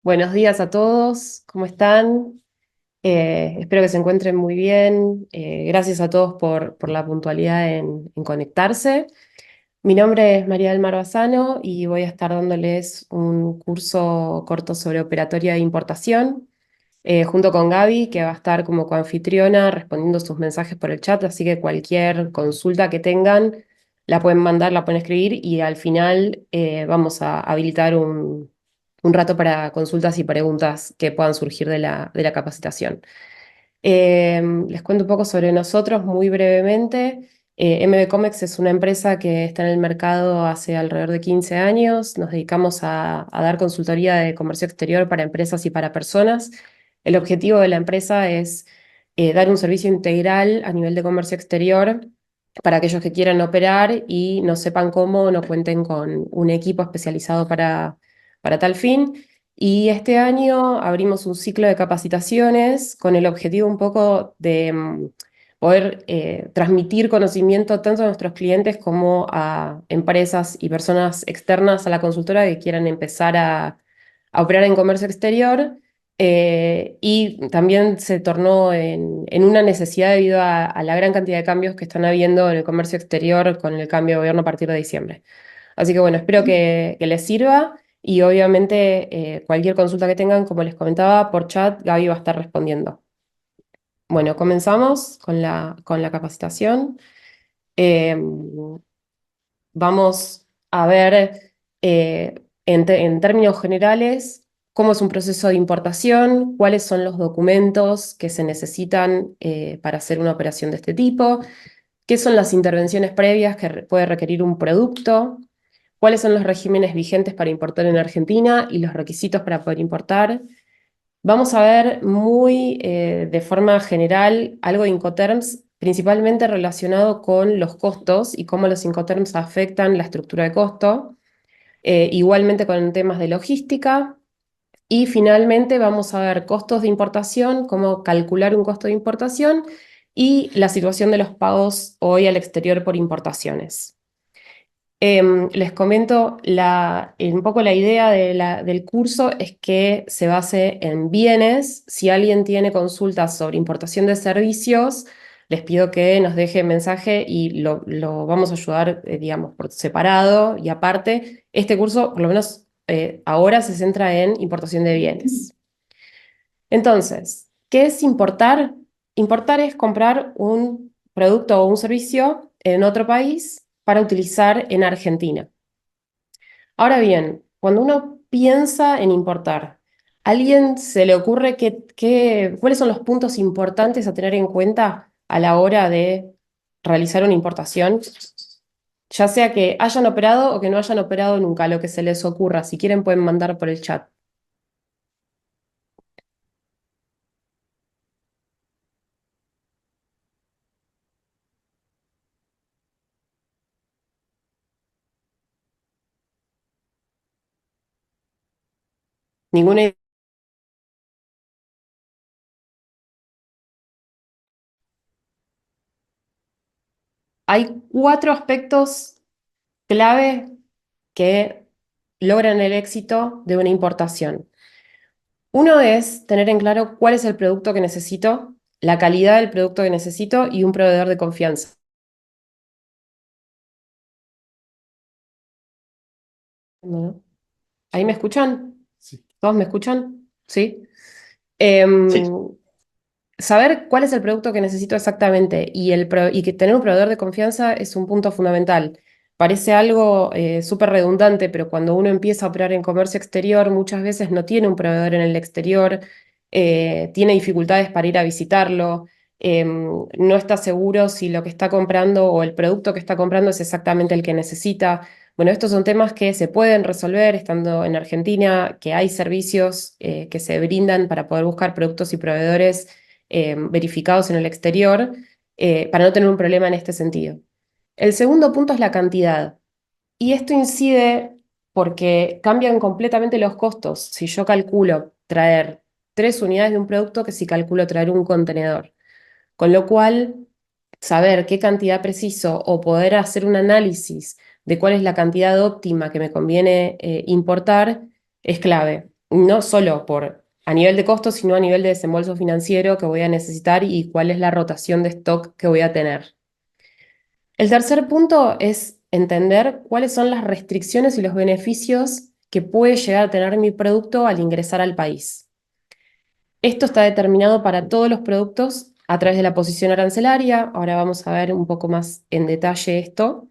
Buenos días a todos, ¿cómo están? Espero que se encuentren muy bien. Gracias a todos por la puntualidad en conectarse. Mi nombre es María del Mar Bassano y voy a estar dándoles un curso corto sobre operatoria de importación, junto con Gaby, que va a estar como coanfitriona respondiendo sus mensajes por el chat, así que cualquier consulta que tengan la pueden mandar, la pueden escribir y al final vamos a habilitar un rato para consultas y preguntas que puedan surgir de la capacitación. Les cuento un poco sobre nosotros muy brevemente. MB Comex es una empresa que está en el mercado hace alrededor de 15 años. Nos dedicamos a dar consultoría de comercio exterior para empresas y para personas. El objetivo de la empresa es dar un servicio integral a nivel de comercio exterior para aquellos que quieran operar y no sepan cómo, no cuenten con un equipo especializado para tal fin. Y este año abrimos un ciclo de capacitaciones con el objetivo un poco de poder transmitir conocimiento tanto a nuestros clientes como a empresas y personas externas a la consultora que quieran empezar a operar en comercio exterior. Y también se tornó en una necesidad debido a la gran cantidad de cambios que están habiendo en el comercio exterior con el cambio de gobierno a partir de diciembre. Así que bueno, espero que les sirva y obviamente cualquier consulta que tengan, como les comentaba, por chat, Gaby va a estar respondiendo. Bueno, comenzamos con la capacitación. Eh, Vamos a ver en términos generales cómo es un proceso de importación, cuáles son los documentos que se necesitan para hacer una operación de este tipo, qué son las intervenciones previas que puede requerir un producto, cuáles son los regímenes vigentes para importar en Argentina y los requisitos para poder importar. Vamos a ver muy de forma general algo de Incoterms, principalmente relacionado con los costos y cómo los Incoterms afectan la estructura de costo, igualmente con temas de logística. Y finalmente vamos a ver costos de importación, cómo calcular un costo de importación y la situación de los pagos hoy al exterior por importaciones. Les comento un poco la idea del curso es que se base en bienes. Si alguien tiene consultas sobre importación de servicios, les pido que nos deje mensaje y lo vamos a ayudar, digamos, por separado y aparte. Este curso, por lo menos ahora, se centra en importación de bienes. Entonces, ¿qué es importar? Importar es comprar un producto o un servicio en otro país para utilizar en Argentina. Ahora bien, cuando uno piensa en importar, ¿a alguien se le ocurre cuáles son los puntos importantes a tener en cuenta a la hora de realizar una importación? Ya sea que hayan operado o que no hayan operado nunca, lo que se les ocurra. Si quieren pueden mandar por el chat. Ninguna. Hay cuatro aspectos clave que logran el éxito de una importación. Uno es tener en claro cuál es el producto que necesito, la calidad del producto que necesito y un proveedor de confianza. ¿No? ¿Ahí me escuchan? Sí, ¿Todos me escuchan? ¿Sí? sí, Em, Saber cuál es el producto que necesito exactamente y que tener un proveedor de confianza es un punto fundamental. Parece algo súper redundante, pero cuando uno empieza a operar en comercio exterior, muchas veces no tiene un proveedor en el exterior, tiene dificultades para ir a visitarlo, no está seguro si lo que está comprando o el producto que está comprando es exactamente el que necesita. Bueno, estos son temas que se pueden resolver estando en Argentina, que hay servicios que se brindan para poder buscar productos y proveedores verificados en el exterior, para no tener un problema en este sentido. El segundo punto es la cantidad. Y esto incide porque cambian completamente los costos. Si yo calculo traer 3 unidades de un producto que si calculo traer un contenedor. Con lo cual, saber qué cantidad preciso o poder hacer un análisis de cuál es la cantidad óptima que me conviene importar es clave. no solo a nivel de costos, sino a nivel de desembolso financiero que voy a necesitar y cuál es la rotación de stock que voy a tener. El tercer punto es entender cuáles son las restricciones y los beneficios que puede llegar a tener mi producto al ingresar al país. Esto está determinado para todos los productos a través de la posición arancelaria. Ahora vamos a ver un poco más en detalle esto.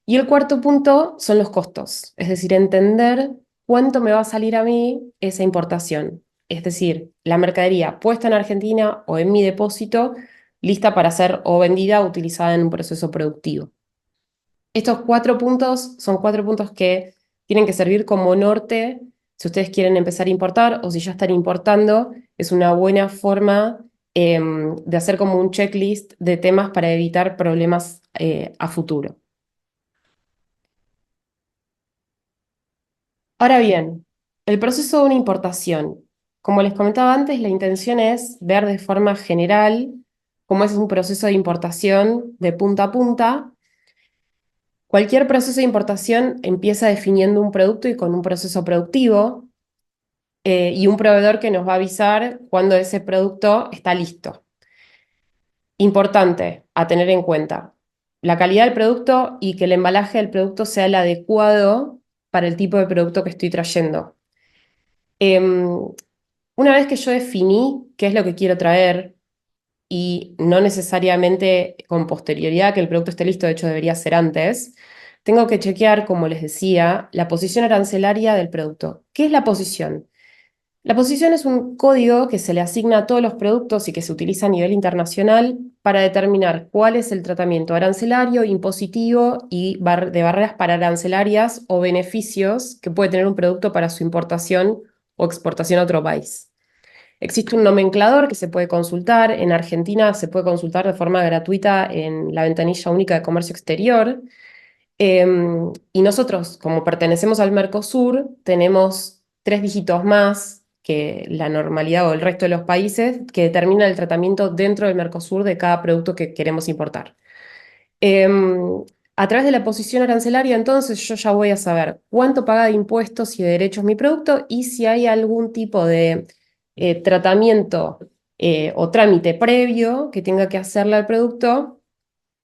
Y el cuarto punto son los costos, es decir, entender cuánto me va a salir a mí esa importación. Es decir, la mercadería puesta en Argentina o en mi depósito, lista para ser o vendida o utilizada en un proceso productivo. Estos 4 puntos son 4 puntos que tienen que servir como norte si ustedes quieren empezar a importar o si ya están importando. Es una buena forma de hacer como un checklist de temas para evitar problemas a futuro. Ahora bien, el proceso de una importación. Como les comentaba antes, la intención es ver de forma general cómo es un proceso de importación de punta a punta. Cualquier proceso de importación empieza definiendo un producto y con un proceso productivo y un proveedor que nos va a avisar cuando ese producto está listo. Importante a tener en cuenta, la calidad del producto y que el embalaje del producto sea el adecuado para el tipo de producto que estoy trayendo. Una vez que yo definí qué es lo que quiero traer, y no necesariamente con posterioridad que el producto esté listo, de hecho debería ser antes, tengo que chequear, como les decía, la posición arancelaria del producto. ¿Qué es la posición? La posición es un código que se le asigna a todos los productos y que se utiliza a nivel internacional para determinar cuál es el tratamiento arancelario, impositivo y de barreras pararancelarias o beneficios que puede tener un producto para su importación o exportación a otro país. Existe un nomenclador que se puede consultar. En Argentina se puede consultar de forma gratuita en la ventanilla única de comercio exterior. Y nosotros, como pertenecemos al Mercosur, tenemos 3 dígitos más que la normalidad o el resto de los países que determinan el tratamiento dentro del Mercosur de cada producto que queremos importar. A través de la posición arancelaria, entonces, yo ya voy a saber cuánto paga de impuestos y de derechos mi producto y si hay algún tipo de tratamiento o trámite previo que tenga que hacerle al producto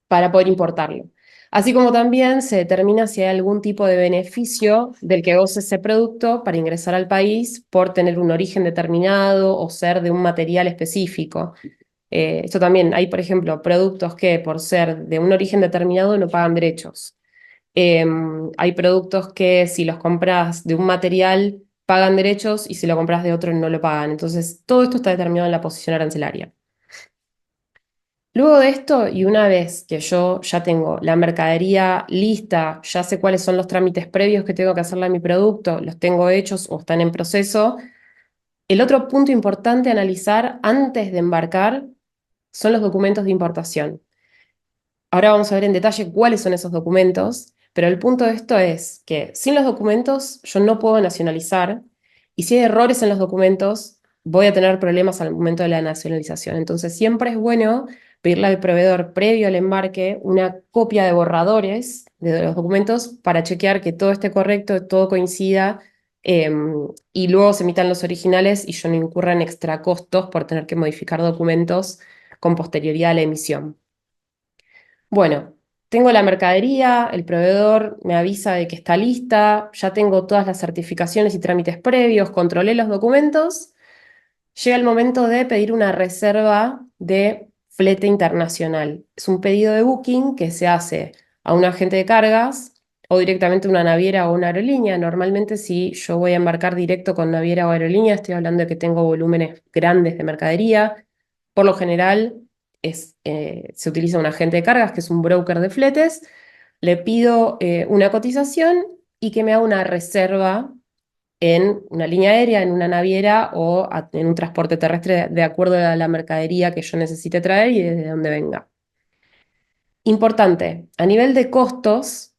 para poder importarlo. Así como también se determina si hay algún tipo de beneficio del que goce ese producto para ingresar al país por tener un origen determinado o ser de un material específico. Esto también, hay por ejemplo productos que por ser de un origen determinado no pagan derechos. Hay productos que si los compras de un material pagan derechos y si lo compras de otro no lo pagan. Entonces, todo esto está determinado en la posición arancelaria. Luego de esto, y una vez que yo ya tengo la mercadería lista, ya sé cuáles son los trámites previos que tengo que hacerle a mi producto, los tengo hechos o están en proceso, el otro punto importante a analizar antes de embarcar son los documentos de importación. Ahora vamos a ver en detalle cuáles son esos documentos, pero el punto de esto es que sin los documentos yo no puedo nacionalizar y si hay errores en los documentos voy a tener problemas al momento de la nacionalización. Entonces siempre es bueno pedirle al proveedor previo al embarque una copia de borradores de los documentos para chequear que todo esté correcto, todo coincida y luego se emitan los originales y yo no incurra en extra costos por tener que modificar documentos con posterioridad a la emisión. Bueno, tengo la mercadería, el proveedor me avisa de que está lista, ya tengo todas las certificaciones y trámites previos, controlé los documentos. Llega el momento de pedir una reserva de flete internacional. Es un pedido de booking que se hace a un agente de cargas o directamente a una naviera o una aerolínea. Normalmente, si yo voy a embarcar directo con naviera o aerolínea, estoy hablando de que tengo volúmenes grandes de mercadería. Por lo general, se utiliza un agente de cargas, que es un broker de fletes. Le pido una cotización y que me haga una reserva en una línea aérea, en una naviera o en un transporte terrestre de acuerdo a la mercadería que yo necesite traer y desde donde venga. Importante, a nivel de costos,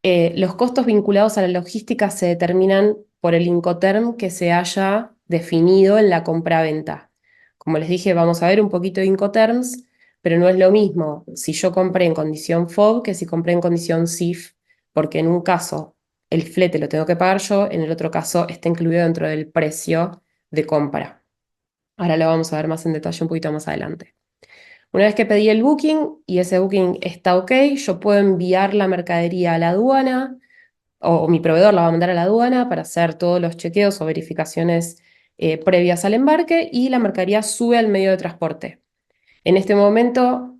los costos vinculados a la logística se determinan por el Incoterm que se haya definido en la compraventa. Como les dije, vamos a ver un poquito de Incoterms, pero no es lo mismo si yo compré en condición FOB que si compré en condición CIF, porque en un caso el flete lo tengo que pagar yo, en el otro caso está incluido dentro del precio de compra. Ahora lo vamos a ver más en detalle un poquito más adelante. Una vez que pedí el booking y ese booking está ok, yo puedo enviar la mercadería a la aduana o mi proveedor la va a mandar a la aduana para hacer todos los chequeos o verificaciones previas al embarque y la mercadería sube al medio de transporte. En este momento,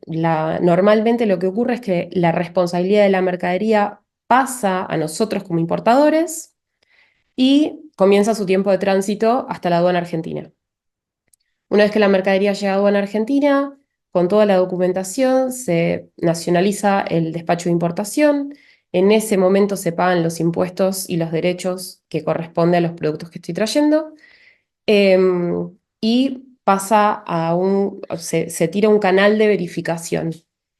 normalmente lo que ocurre es que la responsabilidad de la mercadería pasa a nosotros como importadores y comienza su tiempo de tránsito hasta la aduana argentina. Una vez que la mercadería llega a aduana argentina, con toda la documentación se nacionaliza el despacho de importación. En ese momento se pagan los impuestos y los derechos que corresponden a los productos que estoy trayendo. Y se tira un canal de verificación.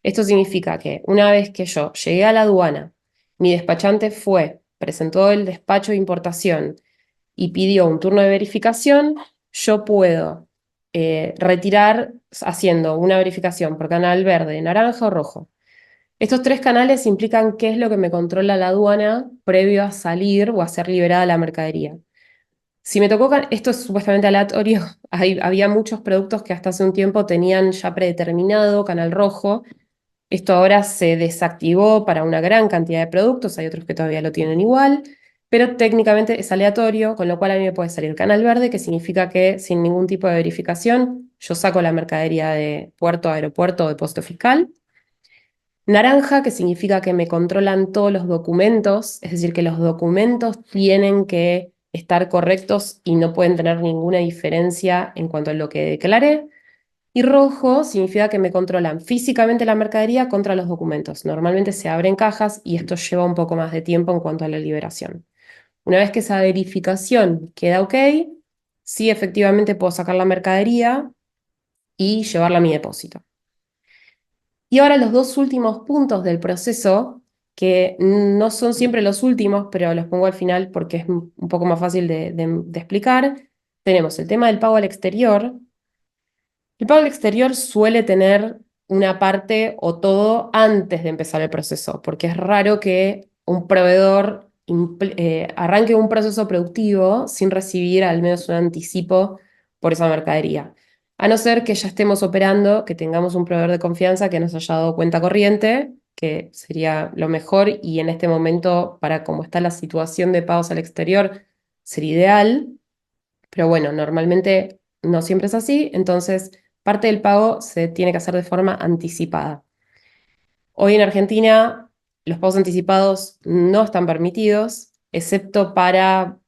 Esto significa que una vez que yo llegué a la aduana, mi despachante presentó el despacho de importación y pidió un turno de verificación, yo puedo retirar haciendo una verificación por canal verde, naranja o rojo. Estos tres canales implican qué es lo que me controla la aduana previo a salir o a ser liberada la mercadería. Si me tocó, esto es supuestamente aleatorio, había muchos productos que hasta hace un tiempo tenían ya predeterminado canal rojo. Esto ahora se desactivó para una gran cantidad de productos, hay otros que todavía lo tienen igual, pero técnicamente es aleatorio, con lo cual a mí me puede salir canal verde, que significa que sin ningún tipo de verificación yo saco la mercadería de puerto a aeropuerto o depósito fiscal. Naranja, que significa que me controlan todos los documentos, es decir, que los documentos tienen que estar correctos y no pueden tener ninguna diferencia en cuanto a lo que declaré. Y rojo significa que me controlan físicamente la mercadería contra los documentos. Normalmente se abren cajas y esto lleva un poco más de tiempo en cuanto a la liberación. Una vez que esa verificación queda ok, sí efectivamente puedo sacar la mercadería y llevarla a mi depósito. Y ahora los dos últimos puntos del proceso, que no son siempre los últimos, pero los pongo al final porque es un poco más fácil de explicar. Tenemos el tema del pago al exterior. El pago al exterior suele tener una parte o todo antes de empezar el proceso, porque es raro que un proveedor arranque un proceso productivo sin recibir al menos un anticipo por esa mercadería. A no ser que ya estemos operando, que tengamos un proveedor de confianza que nos haya dado cuenta corriente, que sería lo mejor, y en este momento, para cómo está la situación de pagos al exterior, sería ideal. Pero bueno, normalmente no siempre es así, entonces parte del pago se tiene que hacer de forma anticipada. Hoy en Argentina los pagos anticipados no están permitidos, excepto para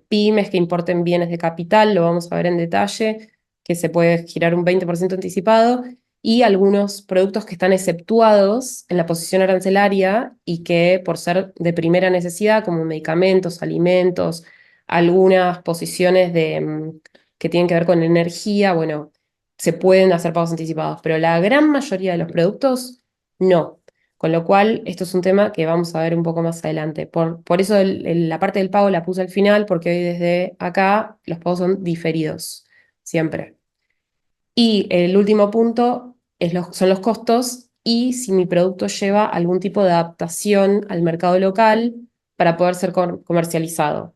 pymes que importen bienes de capital, lo vamos a ver en detalle, que se puede girar un 20% anticipado, y algunos productos que están exceptuados en la posición arancelaria y que por ser de primera necesidad, como medicamentos, alimentos, algunas posiciones que tienen que ver con energía, bueno, se pueden hacer pagos anticipados, pero la gran mayoría de los productos no. Con lo cual, esto es un tema que vamos a ver un poco más adelante. Por eso la parte del pago la puse al final, porque hoy desde acá los pagos son diferidos, siempre. Y el último punto son los costos y si mi producto lleva algún tipo de adaptación al mercado local para poder ser comercializado.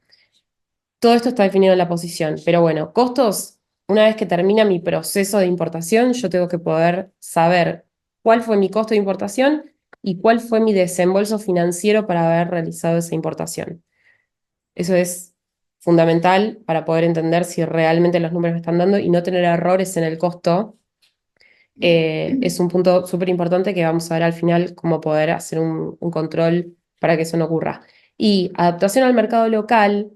Todo esto está definido en la posición, pero bueno, costos, una vez que termina mi proceso de importación, yo tengo que poder saber cuál fue mi costo de importación y cuál fue mi desembolso financiero para haber realizado esa importación. Eso es fundamental para poder entender si realmente los números me están dando y no tener errores en el costo. Es un punto súper importante que vamos a ver al final cómo poder hacer un control para que eso no ocurra. Y adaptación al mercado local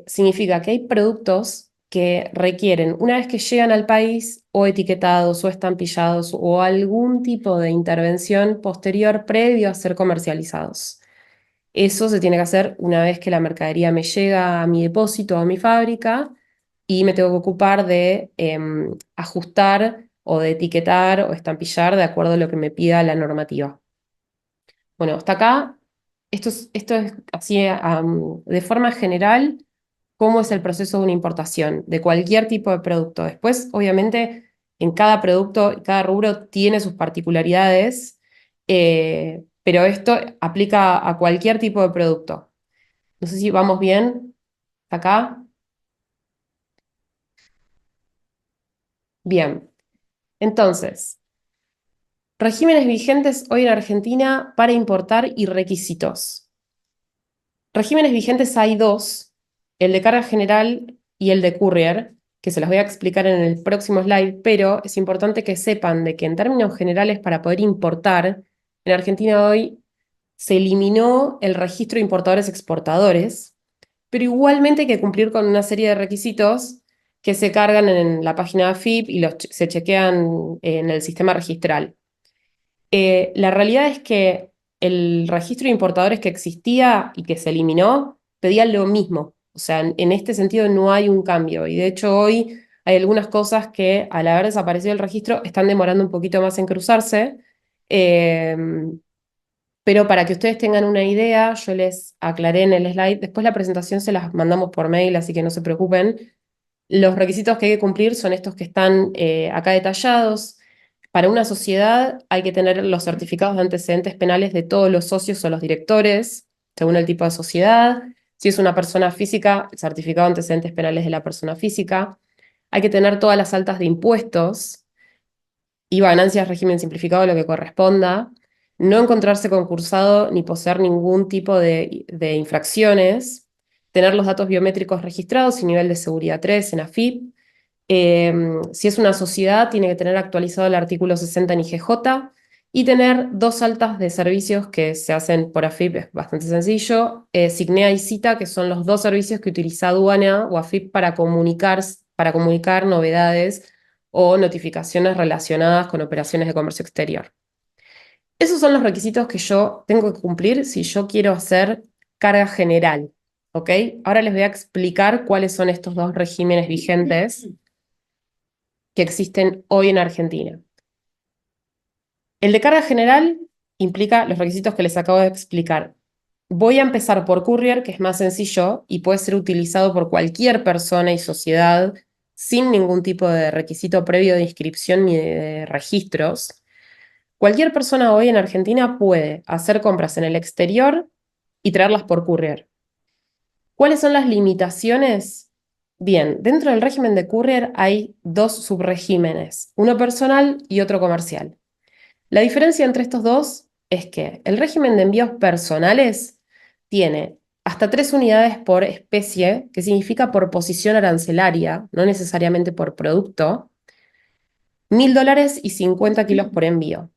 significa que hay productos que requieren, una vez que llegan al país, o etiquetados, o estampillados, o algún tipo de intervención posterior previo a ser comercializados. Eso se tiene que hacer una vez que la mercadería me llega a mi depósito o a mi fábrica y me tengo que ocupar de ajustar o de etiquetar o estampillar de acuerdo a lo que me pida la normativa. Bueno, hasta acá, esto es así de forma general cómo es el proceso de una importación de cualquier tipo de producto. Después, obviamente, en cada producto y cada rubro tiene sus particularidades, pero esto aplica a cualquier tipo de producto. No sé si vamos bien acá. Bien. Entonces, regímenes vigentes hoy en Argentina para importar y requisitos. Regímenes vigentes hay dos, el de carga general y el de courier, que se los voy a explicar en el próximo slide, pero es importante que sepan de que en términos generales para poder importar, en Argentina hoy se eliminó el registro de importadores-exportadores, pero igualmente hay que cumplir con una serie de requisitos que se cargan en la página de AFIP y se chequean en el sistema registral. La realidad es que el registro de importadores que existía y que se eliminó pedía lo mismo. O sea, en este sentido no hay un cambio. Y de hecho hoy hay algunas cosas que al haber desaparecido el registro están demorando un poquito más en cruzarse. Eh, pero para que ustedes tengan una idea, yo les aclaré en el slide. Después la presentación se las mandamos por mail, así que no se preocupen. Los requisitos que hay que cumplir son estos que están acá detallados. Para una sociedad hay que tener los certificados de antecedentes penales de todos los socios o los directores, según el tipo de sociedad. Si es una persona física, el certificado de antecedentes penales de la persona física. Hay que tener todas las altas de impuestos, IVA, ganancias, régimen simplificado, lo que corresponda. No encontrarse concursado ni poseer ningún tipo de infracciones. Tener los datos biométricos registrados y nivel de seguridad 3 en AFIP. Si es una sociedad, tiene que tener actualizado el artículo 60 en IGJ y tener dos altas de servicios que se hacen por AFIP, es bastante sencillo. Signea y Cita, que son los dos servicios que utiliza aduana o AFIP para comunicar novedades o notificaciones relacionadas con operaciones de comercio exterior. Esos son los requisitos que yo tengo que cumplir si yo quiero hacer carga general, ¿ok? Ahora les voy a explicar cuáles son estos dos regímenes vigentes que existen hoy en Argentina. El de carga general implica los requisitos que les acabo de explicar. Voy a empezar por courier, que es más sencillo y puede ser utilizado por cualquier persona y sociedad sin ningún tipo de requisito previo de inscripción ni de registros. Cualquier persona hoy en Argentina puede hacer compras en el exterior y traerlas por courier. ¿Cuáles son las limitaciones? Bien, dentro del régimen de courier hay dos subregímenes, uno personal y otro comercial. La diferencia entre estos dos es que el régimen de envíos personales tiene hasta 3 unidades por especie, que significa por posición arancelaria, no necesariamente por producto, $1.000 y 50 kilos por envío.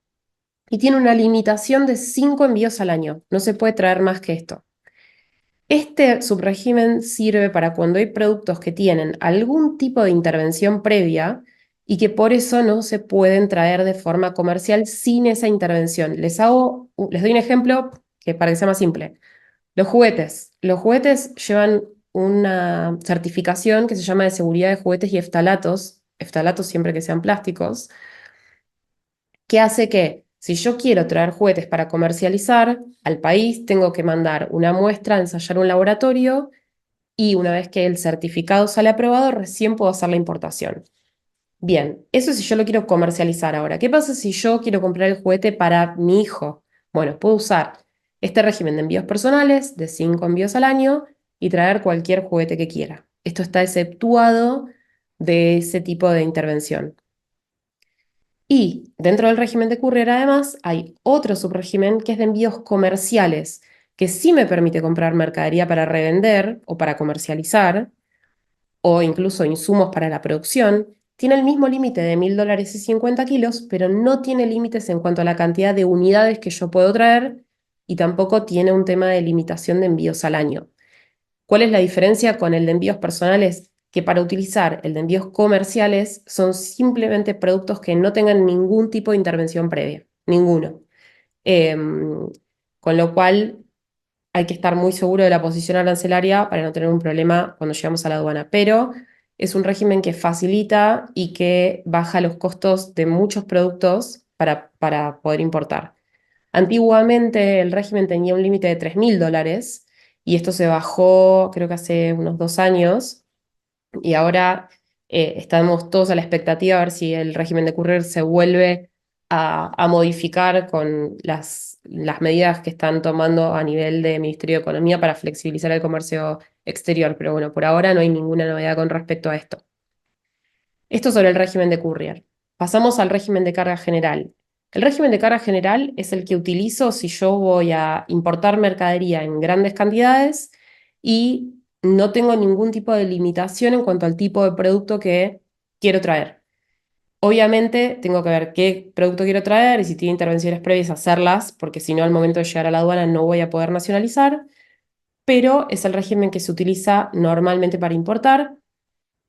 Y tiene una limitación de 5 envíos al año, no se puede traer más que esto. Este subrégimen sirve para cuando hay productos que tienen algún tipo de intervención previa y que por eso no se pueden traer de forma comercial sin esa intervención. Les doy un ejemplo que para que sea más simple. Los juguetes. Los juguetes llevan una certificación que se llama de seguridad de juguetes y eftalatos siempre que sean plásticos, que hace que si yo quiero traer juguetes para comercializar al país, tengo que mandar una muestra, ensayar un laboratorio y una vez que el certificado sale aprobado, recién puedo hacer la importación. Bien, eso es si yo lo quiero comercializar ahora. ¿Qué pasa si yo quiero comprar el juguete para mi hijo? Bueno, puedo usar este régimen de envíos personales de 5 envíos al año y traer cualquier juguete que quiera. Esto está exceptuado de ese tipo de intervención. Y dentro del régimen de courier, además, hay otro subrégimen que es de envíos comerciales, que sí me permite comprar mercadería para revender o para comercializar, o incluso insumos para la producción. Tiene el mismo límite de $1.000 y 50 kilos, pero no tiene límites en cuanto a la cantidad de unidades que yo puedo traer y tampoco tiene un tema de limitación de envíos al año. ¿Cuál es la diferencia con el de envíos personales? Que para utilizar el de envíos comerciales son simplemente productos que no tengan ningún tipo de intervención previa, ninguno. Con lo cual hay que estar muy seguro de la posición arancelaria para no tener un problema cuando llegamos a la aduana. Pero es un régimen que facilita y que baja los costos de muchos productos para poder importar. Antiguamente el régimen tenía un límite de $3.000 y esto se bajó creo que hace unos 2 años y ahora estamos todos a la expectativa a ver si el régimen de courier se vuelve a modificar con las medidas que están tomando a nivel de Ministerio de Economía para flexibilizar el comercio exterior. Pero bueno, por ahora no hay ninguna novedad con respecto a esto. Esto sobre el régimen de courier. Pasamos al régimen de carga general. El régimen de carga general es el que utilizo si yo voy a importar mercadería en grandes cantidades y no tengo ningún tipo de limitación en cuanto al tipo de producto que quiero traer. Obviamente tengo que ver qué producto quiero traer y si tiene intervenciones previas hacerlas, porque si no al momento de llegar a la aduana no voy a poder nacionalizar, pero es el régimen que se utiliza normalmente para importar.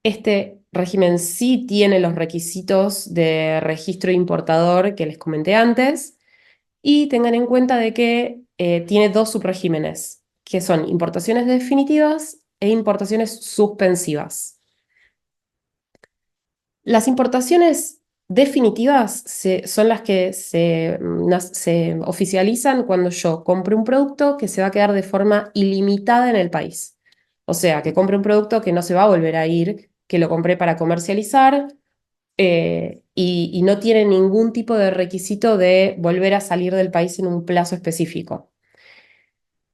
Este régimen sí tiene los requisitos de registro importador que les comenté antes y tengan en cuenta de que tiene dos subregímenes, que son importaciones definitivas e importaciones suspensivas. Las importaciones definitivas son las que se oficializan cuando yo compro un producto que se va a quedar de forma ilimitada en el país. O sea, que compre un producto que no se va a volver a ir, que lo compré para comercializar y no tiene ningún tipo de requisito de volver a salir del país en un plazo específico.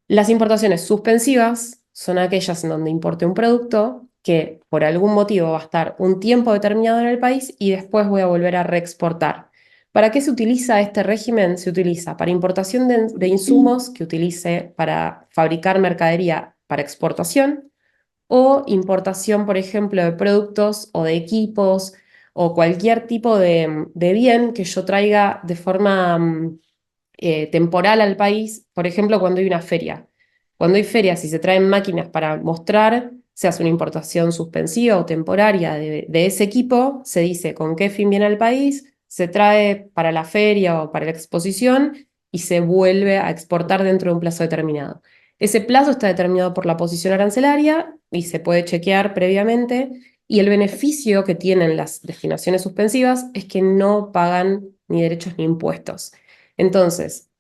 Las importaciones suspensivas son aquellas en donde importe un producto que por algún motivo va a estar un tiempo determinado en el país y después voy a volver a reexportar. ¿Para qué se utiliza este régimen? Se utiliza para importación de insumos que utilice para fabricar mercadería para exportación o importación, por ejemplo, de productos o de equipos o cualquier tipo de bien que yo traiga de forma temporal al país, por ejemplo, cuando hay una feria. Cuando hay ferias y se traen máquinas para mostrar, se hace una importación suspensiva o temporaria de ese equipo, se dice con qué fin viene al país, se trae para la feria o para la exposición y se vuelve a exportar dentro de un plazo determinado. Ese plazo está determinado por la posición arancelaria y se puede chequear previamente. Y el beneficio que tienen las destinaciones suspensivas es que no pagan ni derechos ni impuestos. Entonces,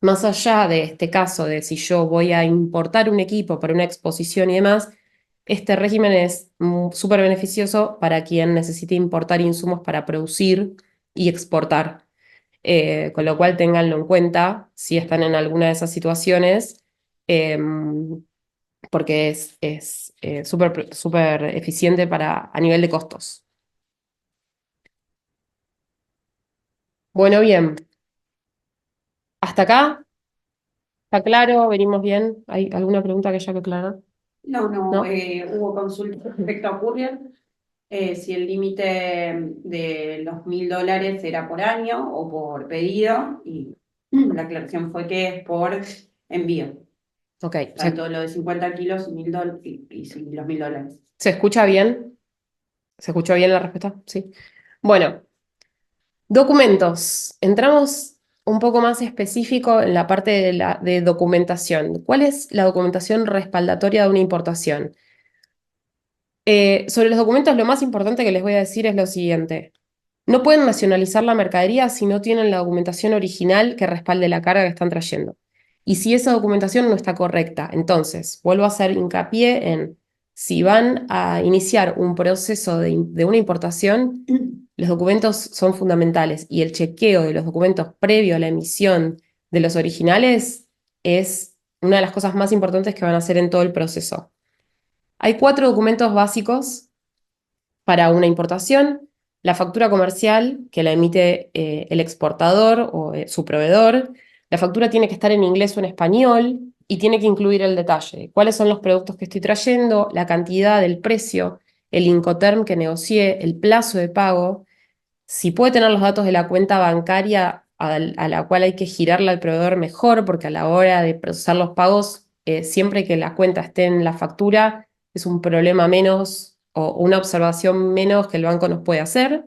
más allá de este caso de si yo voy a importar un equipo para una exposición y demás, este régimen es súper beneficioso para quien necesite importar insumos para producir y exportar. Con lo cual, ténganlo en cuenta si están en alguna de esas situaciones, porque es súper eficiente a nivel de costos. Bueno, bien. Hasta acá. ¿Está claro? ¿Venimos bien? ¿Hay alguna pregunta que haya que aclarar? No, ¿No? hubo consulta respecto a Courier, si el límite de los $1.000 era por año o por pedido, y la aclaración fue que es por envío, Ok. tanto lo de 50 kilos y $1.000 y los $1.000. ¿Se escucha bien? ¿Se escuchó bien la respuesta? Sí. Bueno, documentos. Entramos un poco más específico en la parte de documentación. ¿Cuál es la documentación respaldatoria de una importación? Sobre los documentos, lo más importante que les voy a decir es lo siguiente. No pueden nacionalizar la mercadería si no tienen la documentación original que respalde la carga que están trayendo. Y si esa documentación no está correcta, entonces vuelvo a hacer hincapié en si van a iniciar un proceso de una importación, los documentos son fundamentales y el chequeo de los documentos previo a la emisión de los originales es una de las cosas más importantes que van a hacer en todo el proceso. Hay 4 documentos básicos para una importación: la factura comercial, que la emite el exportador o su proveedor. La factura tiene que estar en inglés o en español y tiene que incluir el detalle: cuáles son los productos que estoy trayendo, la cantidad, el precio, el Incoterm que negocié, el plazo de pago. Si puede tener los datos de la cuenta bancaria a la cual hay que girarla al proveedor, mejor, porque a la hora de procesar los pagos, siempre que la cuenta esté en la factura, es un problema menos o una observación menos que el banco nos puede hacer.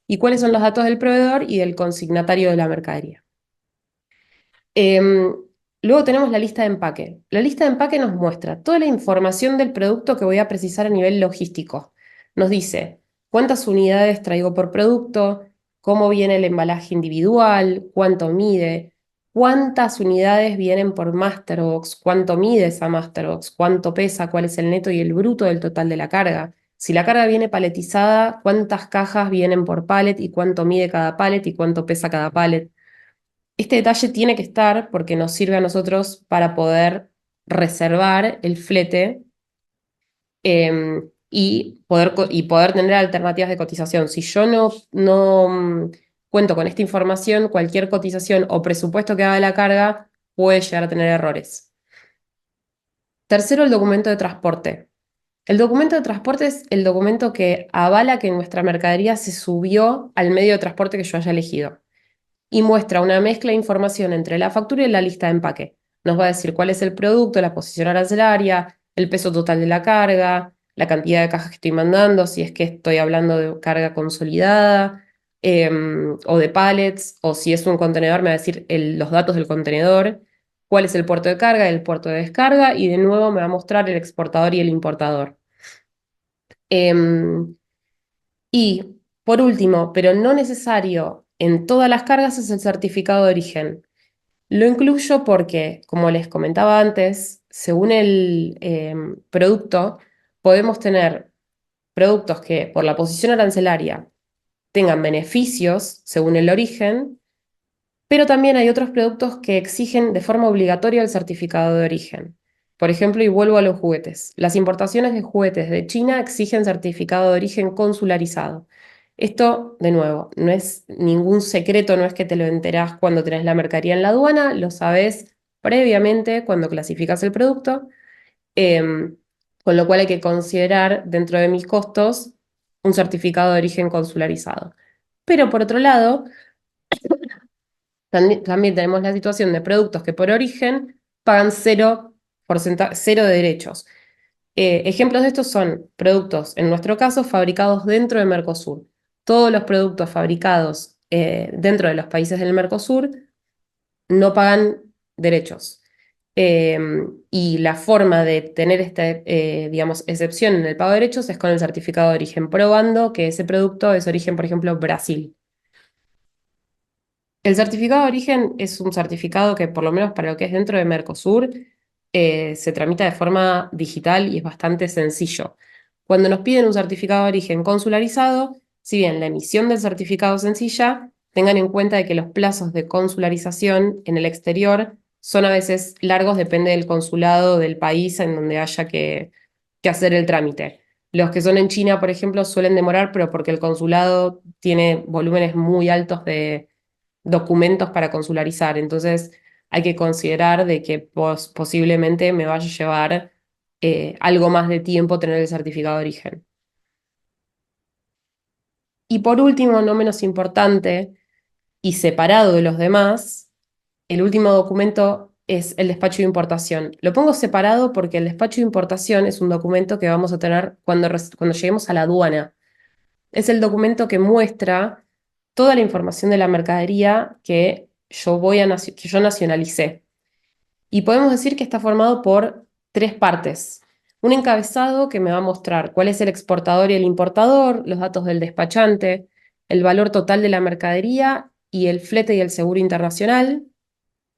¿Y cuáles son los datos del proveedor y del consignatario de la mercadería? Em, Luego tenemos la lista de empaque. La lista de empaque nos muestra toda la información del producto que voy a precisar a nivel logístico. Nos dice cuántas unidades traigo por producto, cómo viene el embalaje individual, cuánto mide, cuántas unidades vienen por Masterbox, cuánto mide esa Masterbox, cuánto pesa, cuál es el neto y el bruto del total de la carga. Si la carga viene paletizada, cuántas cajas vienen por pallet y cuánto mide cada pallet y cuánto pesa cada pallet. Este detalle tiene que estar porque nos sirve a nosotros para poder reservar el flete y poder tener alternativas de cotización. Si yo no cuento con esta información, cualquier cotización o presupuesto que haga la carga puede llegar a tener errores. Tercero, el documento de transporte. El documento de transporte es el documento que avala que nuestra mercadería se subió al medio de transporte que yo haya elegido y muestra una mezcla de información entre la factura y la lista de empaque. Nos va a decir cuál es el producto, la posición arancelaria, el peso total de la carga, la cantidad de cajas que estoy mandando, si es que estoy hablando de carga consolidada o de pallets, o si es un contenedor, me va a decir los datos del contenedor, cuál es el puerto de carga, el puerto de descarga, y de nuevo me va a mostrar el exportador y el importador. Em, y por último, pero no necesario en todas las cargas, es el certificado de origen. Lo incluyo porque, como les comentaba antes, según el producto, podemos tener productos que por la posición arancelaria tengan beneficios según el origen, pero también hay otros productos que exigen de forma obligatoria el certificado de origen. Por ejemplo, y vuelvo a los juguetes. Las importaciones de juguetes de China exigen certificado de origen consularizado. Esto, de nuevo, no es ningún secreto, no es que te lo enterás cuando tenés la mercadería en la aduana, lo sabés previamente cuando clasificas el producto, em, con lo cual hay que considerar dentro de mis costos un certificado de origen consularizado. Pero por otro lado, también tenemos la situación de productos que por origen pagan 0 de derechos. Ejemplos de estos son productos, en nuestro caso, fabricados dentro de Mercosur. Todos los productos fabricados dentro de los países del Mercosur no pagan derechos. Eh, y la forma de tener esta, digamos, excepción en el pago de derechos es con el certificado de origen, probando que ese producto es origen, por ejemplo, Brasil. El certificado de origen es un certificado que, por lo menos para lo que es dentro de Mercosur, se tramita de forma digital y es bastante sencillo. Cuando nos piden un certificado de origen consularizado, si bien la emisión del certificado es sencilla, tengan en cuenta de que los plazos de consularización en el exterior son a veces largos, depende del consulado del país en donde haya que hacer el trámite. Los que son en China, por ejemplo, suelen demorar, pero porque el consulado tiene volúmenes muy altos de documentos para consularizar. Entonces hay que considerar de que posiblemente me vaya a llevar algo más de tiempo tener el certificado de origen. Y por último, no menos importante y separado de los demás, el último documento es el despacho de importación. Lo pongo separado porque el despacho de importación es un documento que vamos a tener cuando lleguemos a la aduana. Es el documento que muestra toda la información de la mercadería que que yo nacionalicé. Y podemos decir que está formado por tres partes. Un encabezado que me va a mostrar cuál es el exportador y el importador, los datos del despachante, el valor total de la mercadería y el flete y el seguro internacional.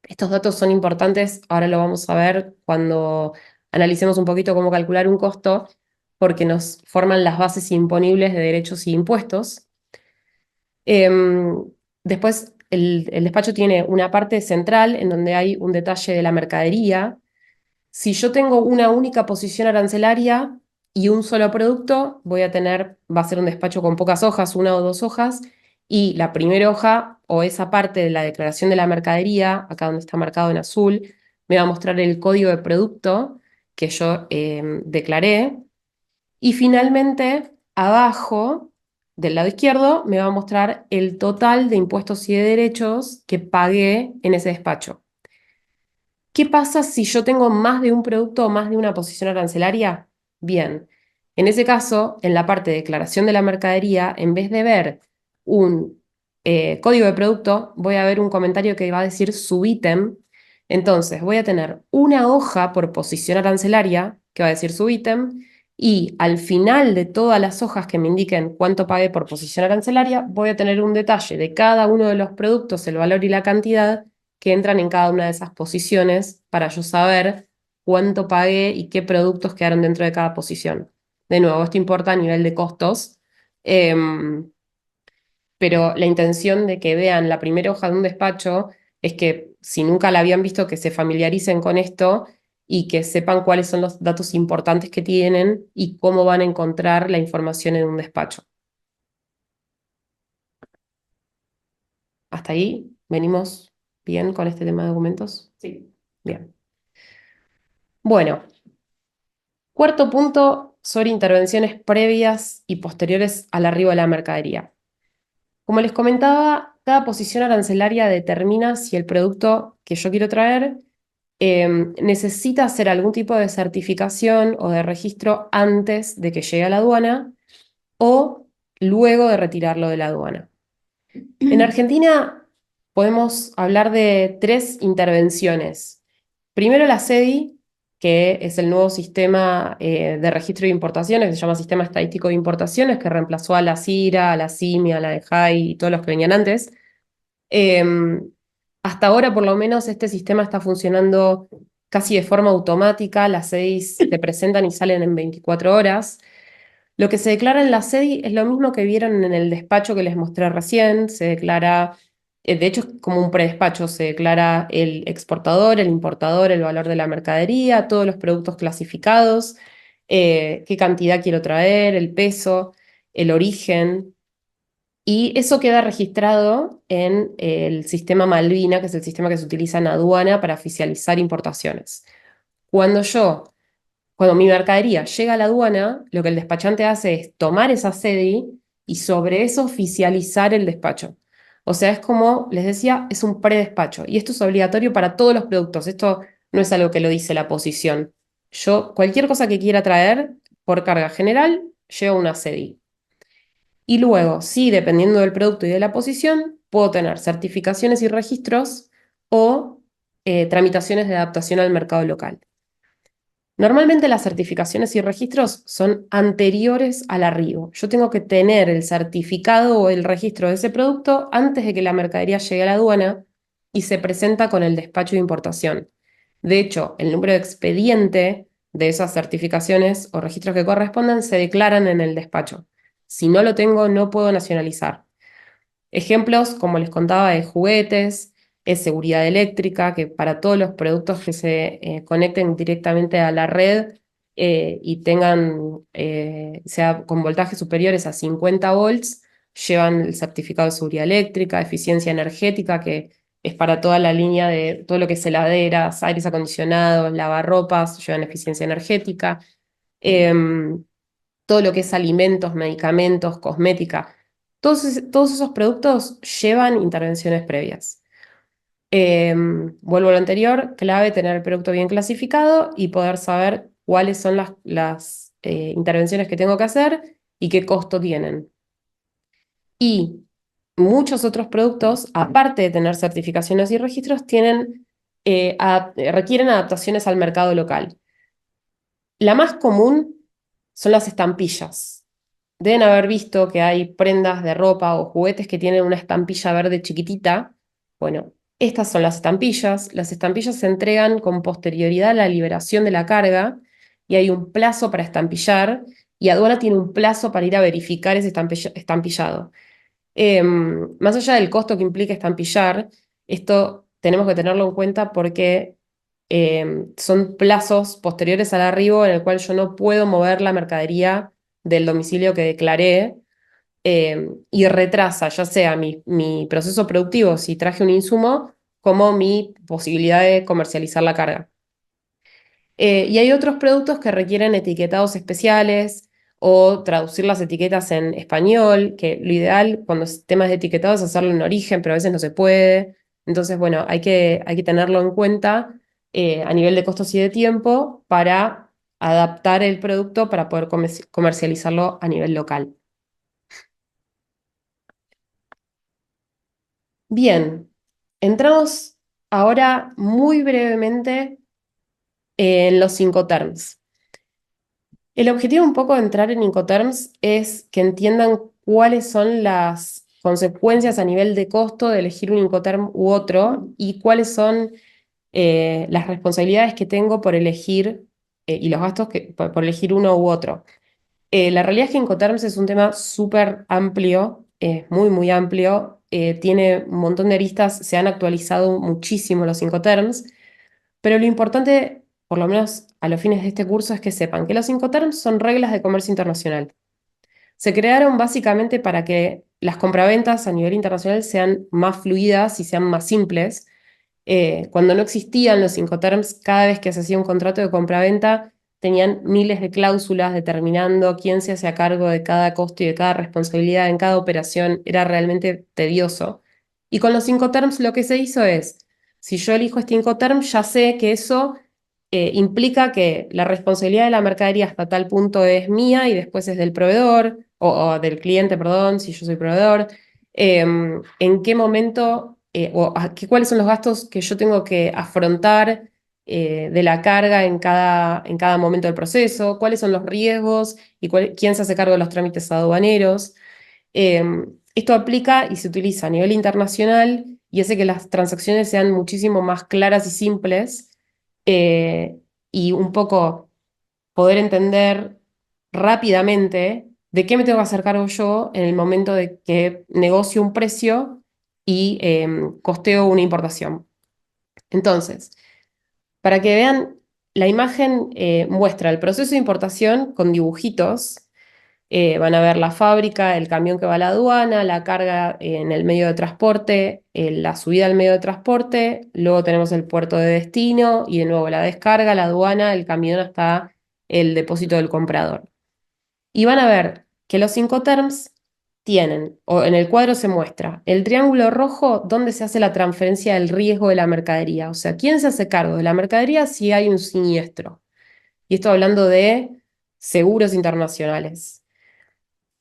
Estos datos son importantes, ahora lo vamos a ver cuando analicemos un poquito cómo calcular un costo, porque nos forman las bases imponibles de derechos y impuestos. Em, Después, el despacho tiene una parte central en donde hay un detalle de la mercadería. Si yo tengo una única posición arancelaria y un solo producto, va a ser un despacho con pocas hojas, una o dos hojas, y la primera hoja o esa parte de la declaración de la mercadería, acá donde está marcado en azul, me va a mostrar el código de producto que yo declaré. Y finalmente, abajo, del lado izquierdo, me va a mostrar el total de impuestos y de derechos que pagué en ese despacho. ¿Qué pasa si yo tengo más de un producto o más de una posición arancelaria? Bien, en ese caso, en la parte de declaración de la mercadería, en vez de ver un código de producto, voy a ver un comentario que va a decir subítem. Entonces, voy a tener una hoja por posición arancelaria que va a decir subítem y al final de todas las hojas que me indiquen cuánto pagué por posición arancelaria, voy a tener un detalle de cada uno de los productos, el valor y la cantidad que entran en cada una de esas posiciones para yo saber cuánto pagué y qué productos quedaron dentro de cada posición. De nuevo, esto importa a nivel de costos, em, pero la intención de que vean la primera hoja de un despacho es que si nunca la habían visto, que se familiaricen con esto y que sepan cuáles son los datos importantes que tienen y cómo van a encontrar la información en un despacho. ¿Hasta ahí venimos bien con este tema de documentos? Sí. Bien. Bueno, cuarto punto sobre intervenciones previas y posteriores al arribo de la mercadería. Como les comentaba, cada posición arancelaria determina si el producto que yo quiero traer necesita hacer algún tipo de certificación o de registro antes de que llegue a la aduana o luego de retirarlo de la aduana. En Argentina podemos hablar de tres intervenciones. Primero la SEDI, que es el nuevo sistema de registro de importaciones, que se llama Sistema Estadístico de Importaciones, que reemplazó a la CIRA, a la CIMI, a la DEJAI y todos los que venían antes. Em, Hasta ahora, por lo menos, este sistema está funcionando casi de forma automática. Las SEDIs se presentan y salen en 24 horas. Lo que se declara en la SEDI es lo mismo que vieron en el despacho que les mostré recién. Se declara, de hecho, es como un predespacho. Se declara el exportador, el importador, el valor de la mercadería, todos los productos clasificados, qué cantidad quiero traer, el peso, el origen. Y eso queda registrado en el sistema Malvina, que es el sistema que se utiliza en aduana para oficializar importaciones. Cuando yo, cuando mi mercadería llega a la aduana, lo que el despachante hace es tomar esa SEDI y sobre eso oficializar el despacho. O sea, es como les decía, es un predespacho. Y esto es obligatorio para todos los productos. Esto no es algo que lo dice la posición. Yo, cualquier cosa que quiera traer por carga general, lleva una SEDI. Y luego, sí, dependiendo del producto y de la posición, puedo tener certificaciones y registros o tramitaciones de adaptación al mercado local. Normalmente las certificaciones y registros son anteriores al arribo. Yo tengo que tener el certificado o el registro de ese producto antes de que la mercadería llegue a la aduana y se presenta con el despacho de importación. De hecho, el número de expediente de esas certificaciones o registros que correspondan se declaran en el despacho. Si no lo tengo, no puedo nacionalizar. Ejemplos, como les contaba, de juguetes, es seguridad eléctrica, que para todos los productos que se conecten directamente a la red y tengan, sea con voltajes superiores a 50 volts, llevan el certificado de seguridad eléctrica, eficiencia energética, que es para toda la línea de todo lo que es heladeras, aires acondicionados, lavarropas, llevan eficiencia energética. Em, Todo lo que es alimentos, medicamentos, cosmética, todos esos productos llevan intervenciones previas. Vuelvo a lo anterior, clave tener el producto bien clasificado y poder saber cuáles son las intervenciones que tengo que hacer y qué costo tienen. Y muchos otros productos, aparte de tener certificaciones y registros, requieren adaptaciones al mercado local. La más común son las estampillas. Deben haber visto que hay prendas de ropa o juguetes que tienen una estampilla verde chiquitita. Bueno, estas son las estampillas. Las estampillas se entregan con posterioridad a la liberación de la carga y hay un plazo para estampillar y aduana tiene un plazo para ir a verificar ese estampillado. Más allá del costo que implica estampillar, esto tenemos que tenerlo en cuenta porque son plazos posteriores al arribo en el cual yo no puedo mover la mercadería del domicilio que declaré y retrasa ya sea mi proceso productivo si traje un insumo como mi posibilidad de comercializar la carga. Y hay otros productos que requieren etiquetados especiales o traducir las etiquetas en español, que lo ideal cuando es temas de etiquetado es hacerlo en origen, pero a veces no se puede. Entonces, bueno, hay que tenerlo en cuenta a nivel de costos y de tiempo para adaptar el producto para poder comercializarlo a nivel local. Bien, entramos ahora muy brevemente en los Incoterms. El objetivo un poco de entrar en Incoterms es que entiendan cuáles son las consecuencias a nivel de costo de elegir un Incoterm u otro y cuáles son las responsabilidades que tengo por elegir y los gastos por elegir uno u otro. La realidad es que Incoterms es un tema súper amplio, muy, muy amplio. Tiene un montón de aristas, se han actualizado muchísimo los Incoterms, pero lo importante, por lo menos a los fines de este curso, es que sepan que los Incoterms son reglas de comercio internacional. Se crearon básicamente para que las compraventas a nivel internacional sean más fluidas y sean más simples. Cuando no existían los Incoterms, cada vez que se hacía un contrato de compraventa, tenían miles de cláusulas determinando quién se hacía cargo de cada costo y de cada responsabilidad en cada operación. Era realmente tedioso. Y con los Incoterms lo que se hizo es, si yo elijo este Incoterm, ya sé que eso implica que la responsabilidad de la mercadería hasta tal punto es mía y después es del proveedor, o del cliente, perdón, si yo soy proveedor. En qué momento cuáles son los gastos que yo tengo que afrontar de la carga en cada momento del proceso, cuáles son los riesgos y quién se hace cargo de los trámites aduaneros. Eh, Esto aplica y se utiliza a nivel internacional y hace que las transacciones sean muchísimo más claras y simples, eh, y un poco poder entender rápidamente de qué me tengo que hacer cargo yo en el momento de que negocio un precio y costeo una importación. Entonces, para que vean, la imagen muestra el proceso de importación con dibujitos. Van a ver la fábrica, el camión que va a la aduana, la carga en el medio de transporte, la subida al medio de transporte, luego tenemos el puerto de destino y de nuevo la descarga, la aduana, el camión hasta el depósito del comprador. Y van a ver que los Incoterms tienen, o en el cuadro se muestra, el triángulo rojo donde se hace la transferencia del riesgo de la mercadería, o sea, ¿quién se hace cargo de la mercadería si hay un siniestro? Y esto hablando de seguros internacionales.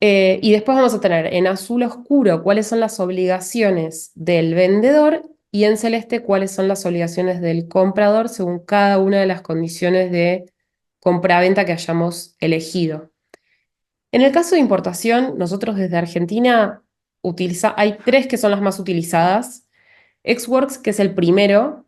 Y después vamos a tener en azul oscuro cuáles son las obligaciones del vendedor y en celeste cuáles son las obligaciones del comprador según cada una de las condiciones de compraventa que hayamos elegido. En el caso de importación, nosotros desde Argentina hay tres que son las más utilizadas. Xworks, que es el primero,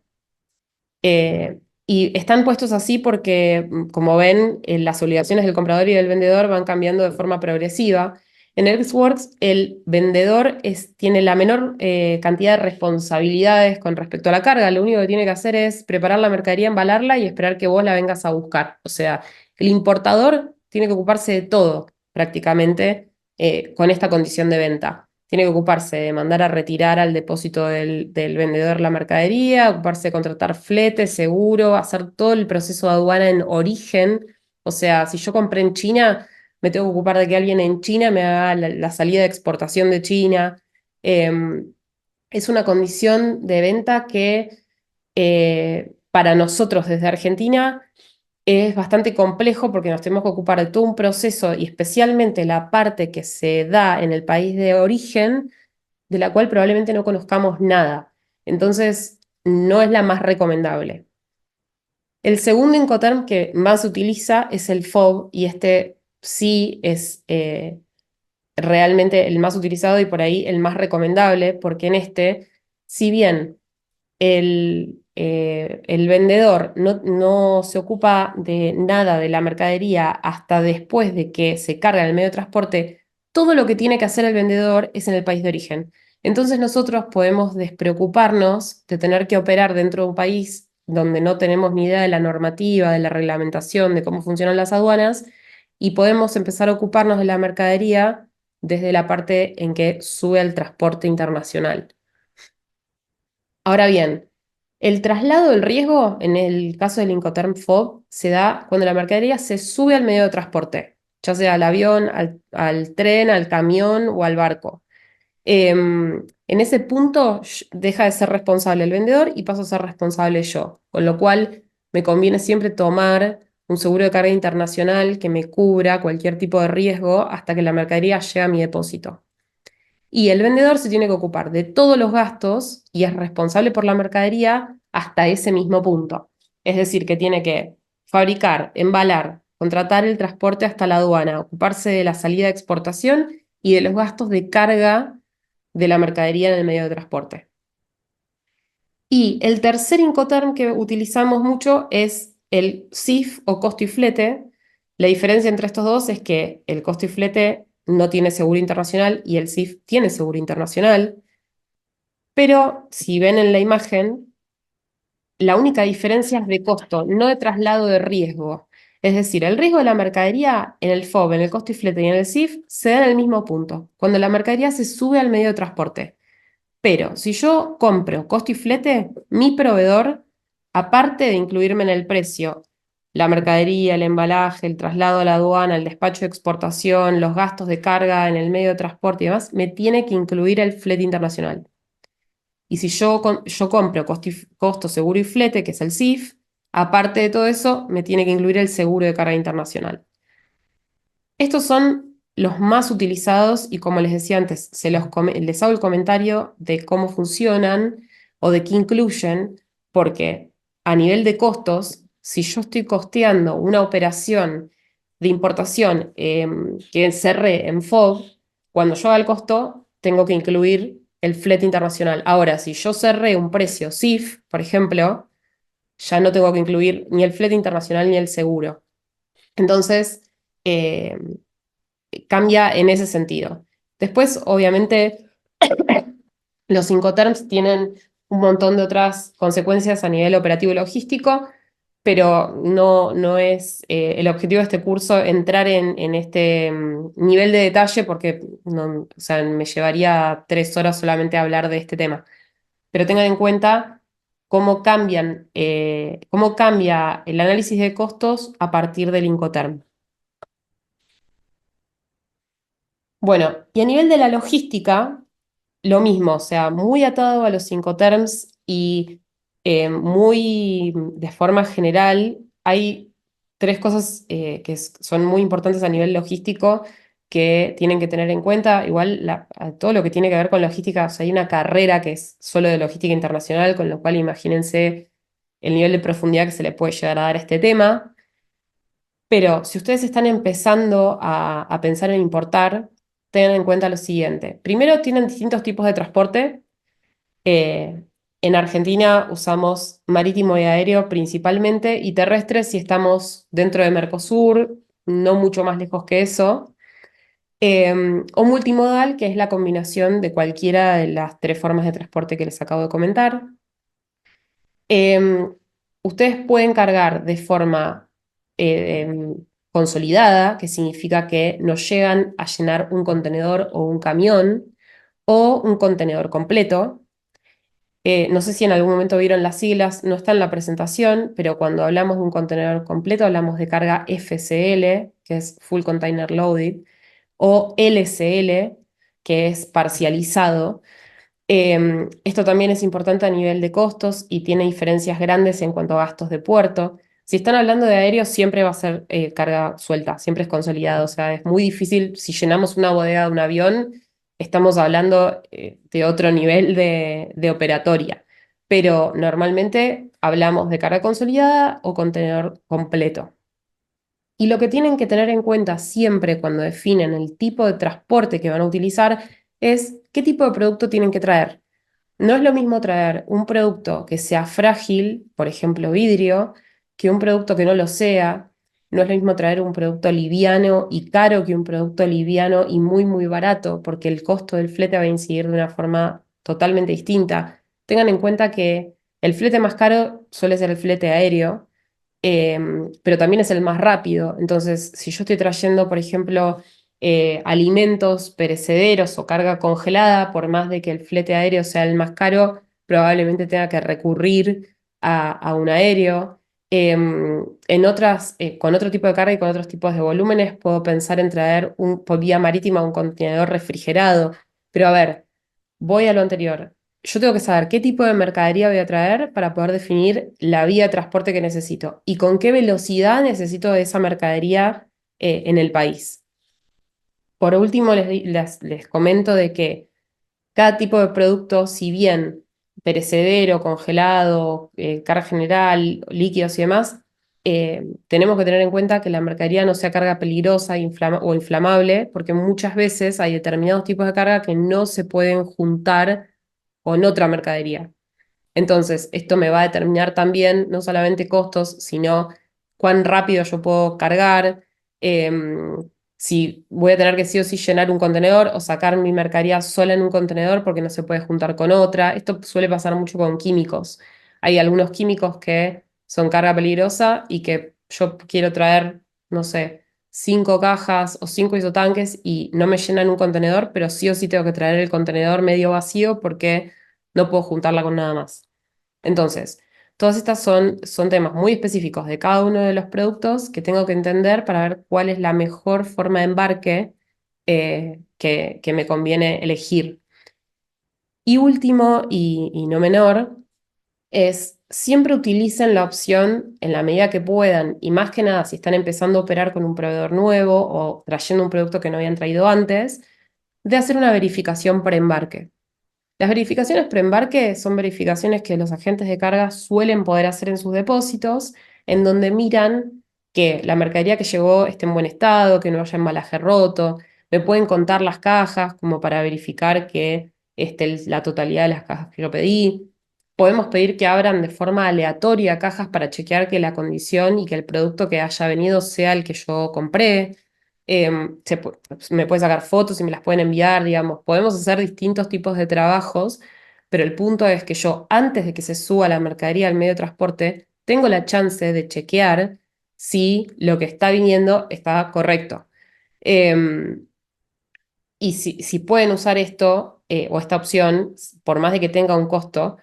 eh, y están puestos así porque, como ven, las obligaciones del comprador y del vendedor van cambiando de forma progresiva. En Xworks, el vendedor tiene la menor cantidad de responsabilidades con respecto a la carga. Lo único que tiene que hacer es preparar la mercadería, embalarla y esperar que vos la vengas a buscar. O sea, el importador tiene que ocuparse de todo, prácticamente, con esta condición de venta. Tiene que ocuparse de mandar a retirar al depósito del vendedor la mercadería, ocuparse de contratar flete, seguro, hacer todo el proceso de aduana en origen. O sea, si yo compré en China, me tengo que ocupar de que alguien en China me haga la salida de exportación de China. Es una condición de venta que para nosotros desde Argentina es bastante complejo porque nos tenemos que ocupar de todo un proceso y especialmente la parte que se da en el país de origen, de la cual probablemente no conozcamos nada. Entonces, no es la más recomendable. El segundo Incoterm que más se utiliza es el FOB y este sí es realmente el más utilizado y por ahí el más recomendable, porque en este, si bien el vendedor no se ocupa de nada de la mercadería hasta después de que se carga en el medio de transporte, todo lo que tiene que hacer el vendedor es en el país de origen. Entonces nosotros podemos despreocuparnos de tener que operar dentro de un país donde no tenemos ni idea de la normativa, de la reglamentación, de cómo funcionan las aduanas, y podemos empezar a ocuparnos de la mercadería desde la parte en que sube al transporte internacional. Ahora bien, el traslado del riesgo, en el caso del Incoterm FOB, se da cuando la mercadería se sube al medio de transporte, ya sea al avión, al tren, al camión o al barco. En ese punto deja de ser responsable el vendedor y paso a ser responsable yo, con lo cual me conviene siempre tomar un seguro de carga internacional que me cubra cualquier tipo de riesgo hasta que la mercadería llegue a mi depósito. Y el vendedor se tiene que ocupar de todos los gastos y es responsable por la mercadería hasta ese mismo punto. Es decir, que tiene que fabricar, embalar, contratar el transporte hasta la aduana, ocuparse de la salida de exportación y de los gastos de carga de la mercadería en el medio de transporte. Y el tercer Incoterm que utilizamos mucho es el CIF o costo y flete, La diferencia entre estos dos es que el costo y flete no tiene seguro internacional y el CIF tiene seguro internacional, pero si ven en la imagen, la única diferencia es de costo, no de traslado de riesgo. Es decir, el riesgo de la mercadería en el FOB, en el costo y flete y en el CIF se da en el mismo punto, cuando la mercadería se sube al medio de transporte. Pero si yo compro costo y flete, mi proveedor, aparte de incluirme en el precio la mercadería, el embalaje, el traslado a la aduana, el despacho de exportación, los gastos de carga en el medio de transporte y demás, me tiene que incluir el flete internacional. Y si yo compro costo, seguro y flete, que es el CIF, aparte de todo eso, me tiene que incluir el seguro de carga internacional. Estos son los más utilizados y como les decía antes, les hago el comentario de cómo funcionan o de qué incluyen, porque a nivel de costos, si yo estoy costeando una operación de importación que cerré en FOB, cuando yo haga el costo, tengo que incluir el flete internacional. Ahora, si yo cerré un precio CIF, por ejemplo, ya no tengo que incluir ni el flete internacional ni el seguro. Entonces, eh, cambia en ese sentido. Después, obviamente, los Incoterms tienen un montón de otras consecuencias a nivel operativo y logístico, pero no es el objetivo de este curso entrar en este nivel de detalle porque o sea, me llevaría 3 horas solamente a hablar de este tema. Pero tengan en cuenta cómo cambia el análisis de costos a partir del Incoterm. Bueno, y a nivel de la logística, lo mismo, o sea, muy atado a los Incoterms y muy de forma general, hay tres cosas que son muy importantes a nivel logístico que tienen que tener en cuenta. Igual a todo lo que tiene que ver con logística, o sea, hay una carrera que es solo de logística internacional, con lo cual imagínense el nivel de profundidad que se le puede llegar a dar a este tema. Pero si ustedes están empezando a pensar en importar, tengan en cuenta lo siguiente. Primero, tienen distintos tipos de transporte. Eh, en Argentina usamos marítimo y aéreo principalmente y terrestre si estamos dentro de Mercosur, no mucho más lejos que eso. O multimodal, que es la combinación de cualquiera de las tres formas de transporte que les acabo de comentar. Em, Ustedes pueden cargar de forma consolidada, que significa que nos llegan a llenar un contenedor o un camión o un contenedor completo. No sé si en algún momento vieron las siglas, no está en la presentación, pero cuando hablamos de un contenedor completo hablamos de carga FCL, que es Full Container Loaded, o LCL, que es parcializado. Esto también es importante a nivel de costos y tiene diferencias grandes en cuanto a gastos de puerto. Si están hablando de aéreo, siempre va a ser carga suelta, siempre es consolidado. O sea, es muy difícil, si llenamos una bodega de un avión, estamos hablando de otro nivel de operatoria. Pero normalmente hablamos de carga consolidada o contenedor completo. Y lo que tienen que tener en cuenta siempre cuando definen el tipo de transporte que van a utilizar es qué tipo de producto tienen que traer. No es lo mismo traer un producto que sea frágil, por ejemplo vidrio, que un producto que no lo sea. No es lo mismo traer un producto liviano y caro que un producto liviano y muy, muy barato, porque el costo del flete va a incidir de una forma totalmente distinta. Tengan en cuenta que el flete más caro suele ser el flete aéreo, pero también es el más rápido. Entonces, si yo estoy trayendo, por ejemplo, alimentos perecederos o carga congelada, por más de que el flete aéreo sea el más caro, probablemente tenga que recurrir a un aéreo. Con otro tipo de carga y con otros tipos de volúmenes, puedo pensar en traer por vía marítima un contenedor refrigerado. Pero a ver, voy a lo anterior. Yo tengo que saber qué tipo de mercadería voy a traer para poder definir la vía de transporte que necesito y con qué velocidad necesito esa mercadería en el país. Por último, les comento de que cada tipo de producto, si bien perecedero, congelado, carga general, líquidos y demás, tenemos que tener en cuenta que la mercadería no sea carga peligrosa o inflamable, porque muchas veces hay determinados tipos de carga que no se pueden juntar con otra mercadería. Entonces, esto me va a determinar también no solamente costos, sino cuán rápido yo puedo cargar, si voy a tener que sí o sí llenar un contenedor o sacar mi mercadería sola en un contenedor porque no se puede juntar con otra. Esto suele pasar mucho con químicos. Hay algunos químicos que son carga peligrosa y que yo quiero traer, no sé, 5 cajas o 5 isotanques y no me llenan un contenedor, pero sí o sí tengo que traer el contenedor medio vacío porque no puedo juntarla con nada más. Entonces, todas estas son temas muy específicos de cada uno de los productos que tengo que entender para ver cuál es la mejor forma de embarque que me conviene elegir. Y último, y no menor, es siempre utilicen la opción en la medida que puedan, y más que nada si están empezando a operar con un proveedor nuevo o trayendo un producto que no habían traído antes, de hacer una verificación por embarque. Las verificaciones preembarque son verificaciones que los agentes de carga suelen poder hacer en sus depósitos, en donde miran que la mercadería que llegó esté en buen estado, que no haya embalaje roto. Me pueden contar las cajas como para verificar que la totalidad de las cajas que yo pedí. Podemos pedir que abran de forma aleatoria cajas para chequear que la condición y que el producto que haya venido sea el que yo compré. Me puede sacar fotos y me las pueden enviar, digamos. Podemos hacer distintos tipos de trabajos, pero el punto es que yo, antes de que se suba la mercadería al medio de transporte, tengo la chance de chequear si lo que está viniendo está correcto. Em, y si pueden usar esto o esta opción, por más de que tenga un costo,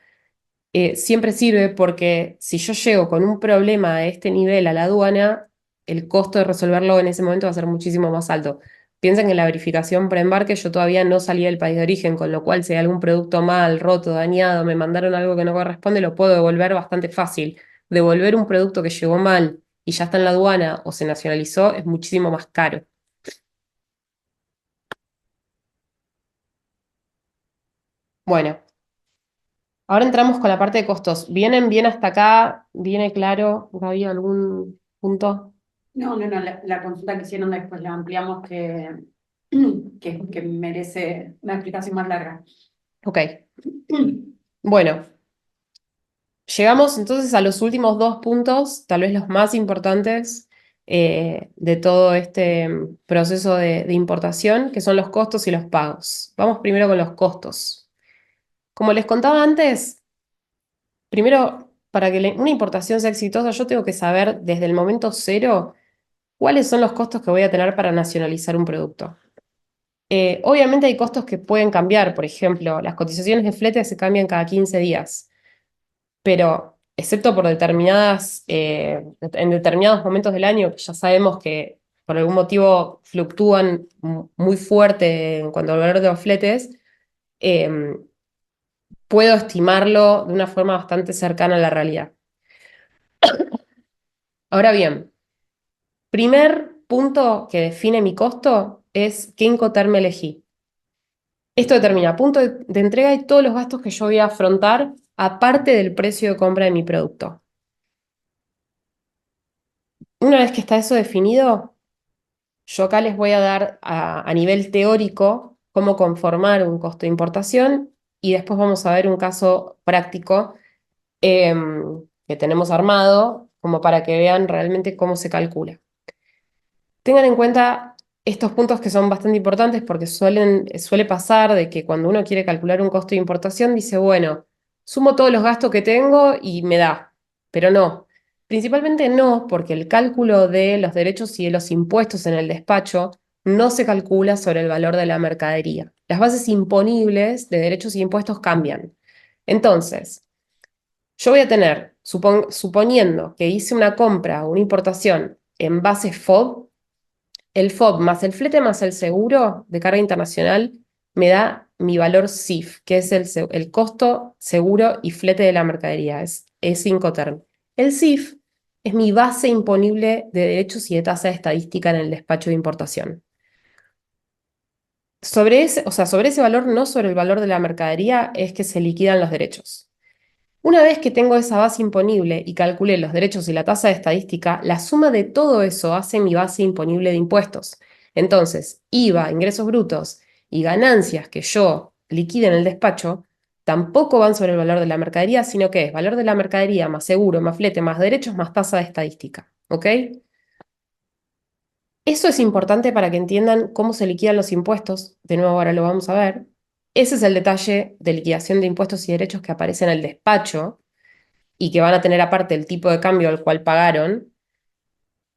siempre sirve porque si yo llego con un problema a este nivel a la aduana, el costo de resolverlo en ese momento va a ser muchísimo más alto. Piensen que en la verificación preembarque yo todavía no salí del país de origen, con lo cual si hay algún producto mal, roto, dañado, me mandaron algo que no corresponde, lo puedo devolver bastante fácil. Devolver un producto que llegó mal y ya está en la aduana o se nacionalizó es muchísimo más caro. Bueno, ahora entramos con la parte de costos. ¿Vienen bien hasta acá? ¿Viene claro? ¿Gaby, algún punto? No, la consulta que hicieron después la ampliamos que merece una explicación más larga. Ok. Bueno, llegamos entonces a los últimos 2 puntos, tal vez los más importantes de todo este proceso de importación, que son los costos y los pagos. Vamos primero con los costos. Como les contaba antes, primero, para que una importación sea exitosa, yo tengo que saber desde el momento cero cuáles son los costos que voy a tener para nacionalizar un producto. Obviamente hay costos que pueden cambiar, por ejemplo, las cotizaciones de flete se cambian cada 15 días. Pero excepto por en determinados momentos del año, que ya sabemos que por algún motivo fluctúan muy fuerte en cuanto al valor de los fletes, eh, puedo estimarlo de una forma bastante cercana a la realidad. Ahora bien, primer punto que define mi costo es qué Incoterm elegí. Esto determina punto de entrega y todos los gastos que yo voy a afrontar aparte del precio de compra de mi producto. Una vez que está eso definido, yo acá les voy a dar a nivel teórico cómo conformar un costo de importación y después vamos a ver un caso práctico que tenemos armado como para que vean realmente cómo se calcula. Tengan en cuenta estos puntos que son bastante importantes porque suele pasar de que cuando uno quiere calcular un costo de importación dice, bueno, sumo todos los gastos que tengo y me da, pero no. Principalmente no, porque el cálculo de los derechos y de los impuestos en el despacho no se calcula sobre el valor de la mercadería. Las bases imponibles de derechos y impuestos cambian. Entonces, yo voy a tener, suponiendo que hice una compra o una importación en base FOB, el FOB más el flete más el seguro de carga internacional me da mi valor CIF, que es el costo, seguro y flete de la mercadería, es Incoterm. El CIF es mi base imponible de derechos y de tasa de estadística en el despacho de importación. Sobre ese valor, no sobre el valor de la mercadería, es que se liquidan los derechos. Una vez que tengo esa base imponible y calculé los derechos y la tasa de estadística, la suma de todo eso hace mi base imponible de impuestos. Entonces, IVA, ingresos brutos y ganancias que yo liquide en el despacho tampoco van sobre el valor de la mercadería, sino que es valor de la mercadería más seguro, más flete, más derechos, más tasa de estadística. ¿Ok? Eso es importante para que entiendan cómo se liquidan los impuestos. De nuevo, ahora lo vamos a ver. Ese es el detalle de liquidación de impuestos y derechos que aparece en el despacho y que van a tener aparte el tipo de cambio al cual pagaron.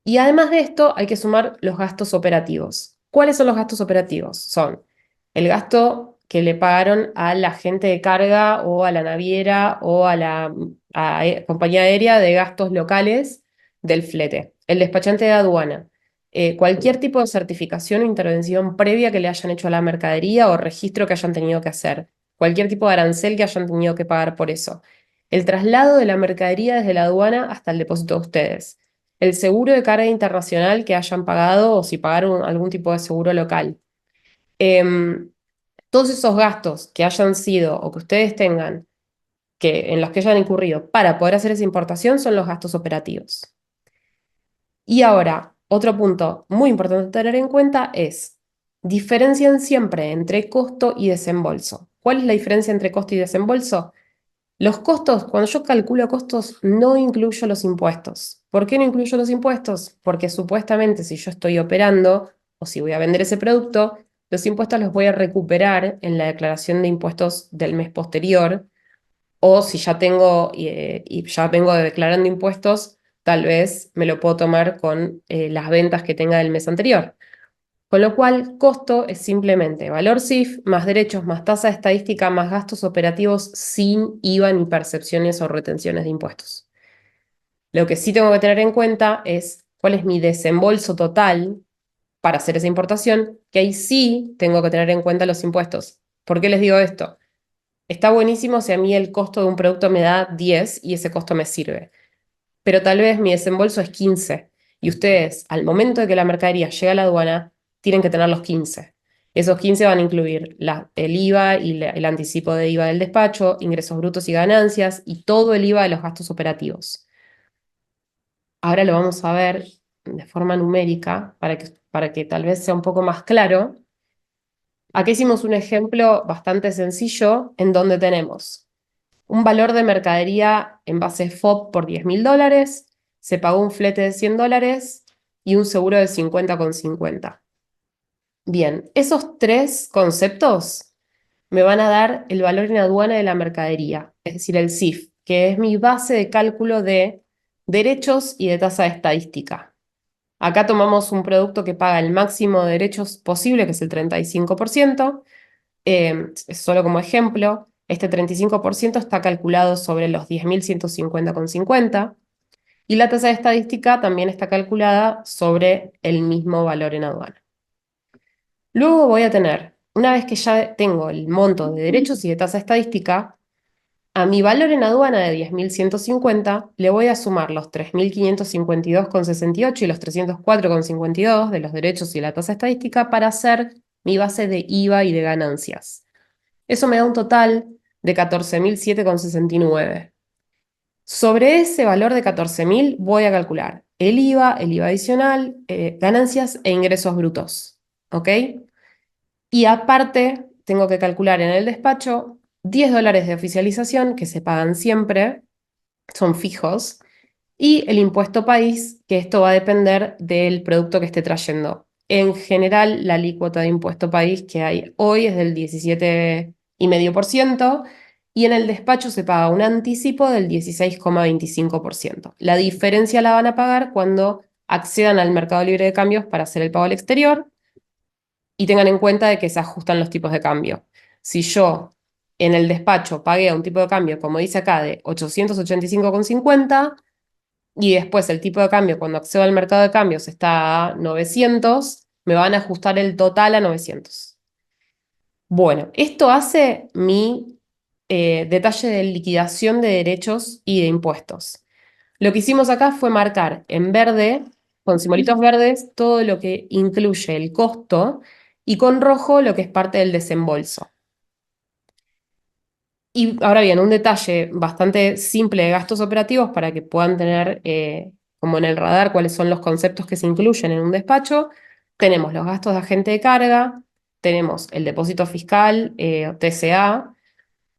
Y además de esto, hay que sumar los gastos operativos. ¿Cuáles son los gastos operativos? Son el gasto que le pagaron a la gente de carga o a la naviera o a la compañía aérea de gastos locales del flete, el despachante de aduana, cualquier tipo de certificación o intervención previa que le hayan hecho a la mercadería o registro que hayan tenido que hacer, cualquier tipo de arancel que hayan tenido que pagar por eso, el traslado de la mercadería desde la aduana hasta el depósito de ustedes, el seguro de carga internacional que hayan pagado o si pagaron algún tipo de seguro local. Em, todos esos gastos que hayan sido o que ustedes tengan, en los que hayan incurrido para poder hacer esa importación son los gastos operativos. Y ahora, otro punto muy importante tener en cuenta es, diferencian siempre entre costo y desembolso. ¿Cuál es la diferencia entre costo y desembolso? Los costos, cuando yo calculo costos, no incluyo los impuestos. ¿Por qué no incluyo los impuestos? Porque supuestamente si yo estoy operando o si voy a vender ese producto, los impuestos los voy a recuperar en la declaración de impuestos del mes posterior. O si ya tengo y ya vengo declarando impuestos, tal vez me lo puedo tomar con las ventas que tenga del mes anterior. Con lo cual, costo es simplemente valor CIF más derechos más tasa estadística más gastos operativos sin IVA ni percepciones o retenciones de impuestos. Lo que sí tengo que tener en cuenta es cuál es mi desembolso total para hacer esa importación, que ahí sí tengo que tener en cuenta los impuestos. ¿Por qué les digo esto? Está buenísimo si a mí el costo de un producto me da 10 y ese costo me sirve, pero tal vez mi desembolso es 15 y ustedes, al momento de que la mercadería llegue a la aduana, tienen que tener los 15. Esos 15 van a incluir el IVA y el anticipo de IVA del despacho, ingresos brutos y ganancias y todo el IVA de los gastos operativos. Ahora lo vamos a ver de forma numérica para que tal vez sea un poco más claro. Aquí hicimos un ejemplo bastante sencillo en donde tenemos un valor de mercadería en base FOB por $10.000, se pagó un flete de $100 y un seguro de 50,50. Bien, esos tres conceptos me van a dar el valor en aduana de la mercadería, es decir, el CIF, que es mi base de cálculo de derechos y de tasa de estadística. Acá tomamos un producto que paga el máximo de derechos posible, que es el 35%. Solo como ejemplo, este 35% está calculado sobre los 10.150,50 y la tasa de estadística también está calculada sobre el mismo valor en aduana. Luego voy a tener, una vez que ya tengo el monto de derechos y de tasa estadística, a mi valor en aduana de 10.150 le voy a sumar los 3.552,68 y los 304,52 de los derechos y la tasa estadística para hacer mi base de IVA y de ganancias. Eso me da un total de 14.007,69. Sobre ese valor de 14.000 voy a calcular el IVA adicional, ganancias e ingresos brutos. ¿Ok? Y aparte, tengo que calcular en el despacho $10 de oficialización que se pagan siempre, son fijos, y el impuesto país, que esto va a depender del producto que esté trayendo. En general, la alícuota de impuesto país que hay hoy es del 17,5% y en el despacho se paga un anticipo del 16,25%. La diferencia la van a pagar cuando accedan al mercado libre de cambios para hacer el pago al exterior y tengan en cuenta de que se ajustan los tipos de cambio. Si yo en el despacho pagué a un tipo de cambio, como dice acá, de 885,50, y después el tipo de cambio cuando accedo al mercado de cambios está a 900, me van a ajustar el total a 900. Bueno, esto hace mi detalle de liquidación de derechos y de impuestos. Lo que hicimos acá fue marcar en verde, con simbolitos verdes, todo lo que incluye el costo y con rojo lo que es parte del desembolso. Y ahora bien, un detalle bastante simple de gastos operativos para que puedan tener como en el radar cuáles son los conceptos que se incluyen en un despacho. Tenemos los gastos de agente de carga, tenemos el depósito fiscal, TCA,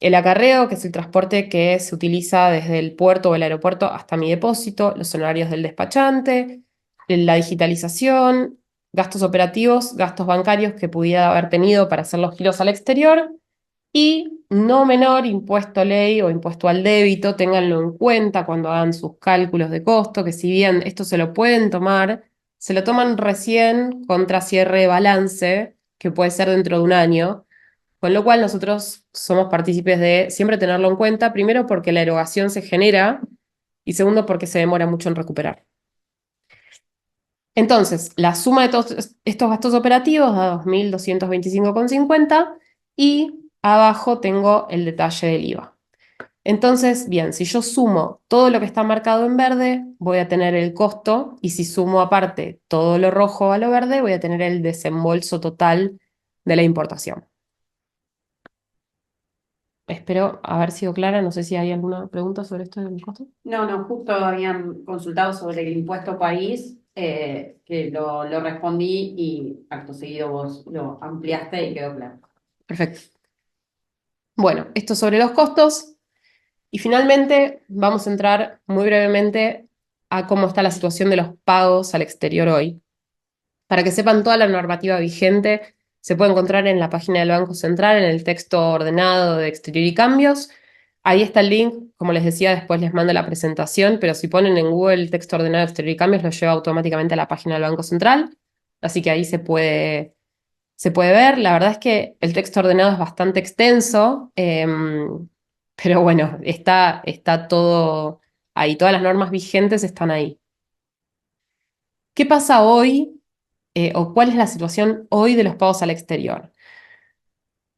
el acarreo, que es el transporte que se utiliza desde el puerto o el aeropuerto hasta mi depósito, los honorarios del despachante, la digitalización, gastos operativos, gastos bancarios que pudiera haber tenido para hacer los giros al exterior y no menor impuesto ley o impuesto al débito, ténganlo en cuenta cuando hagan sus cálculos de costo, que si bien esto se lo pueden tomar, se lo toman recién contra cierre de balance, que puede ser dentro de un año, con lo cual nosotros somos partícipes de siempre tenerlo en cuenta, primero porque la erogación se genera y segundo porque se demora mucho en recuperar. Entonces, la suma de todos estos gastos operativos da 2.225,50 y abajo tengo el detalle del IVA. Entonces, bien, si yo sumo todo lo que está marcado en verde, voy a tener el costo y si sumo aparte todo lo rojo a lo verde, voy a tener el desembolso total de la importación. Espero haber sido clara, no sé si hay alguna pregunta sobre esto del costo. No, no, justo habían consultado sobre el impuesto país, que lo respondí y acto seguido vos lo ampliaste y quedó claro. Perfecto. Bueno, esto sobre los costos. Y finalmente vamos a entrar muy brevemente a cómo está la situación de los pagos al exterior hoy. Para que sepan toda la normativa vigente, se puede encontrar en la página del Banco Central, en el texto ordenado de exterior y cambios. Ahí está el link, como les decía, después les mando la presentación, pero si ponen en Google el texto ordenado de exterior y cambios, lo lleva automáticamente a la página del Banco Central. Así que ahí se puede ver. La verdad es que el texto ordenado es bastante extenso, pero bueno, está todo ahí, todas las normas vigentes están ahí. ¿Qué pasa hoy o cuál es la situación hoy de los pagos al exterior?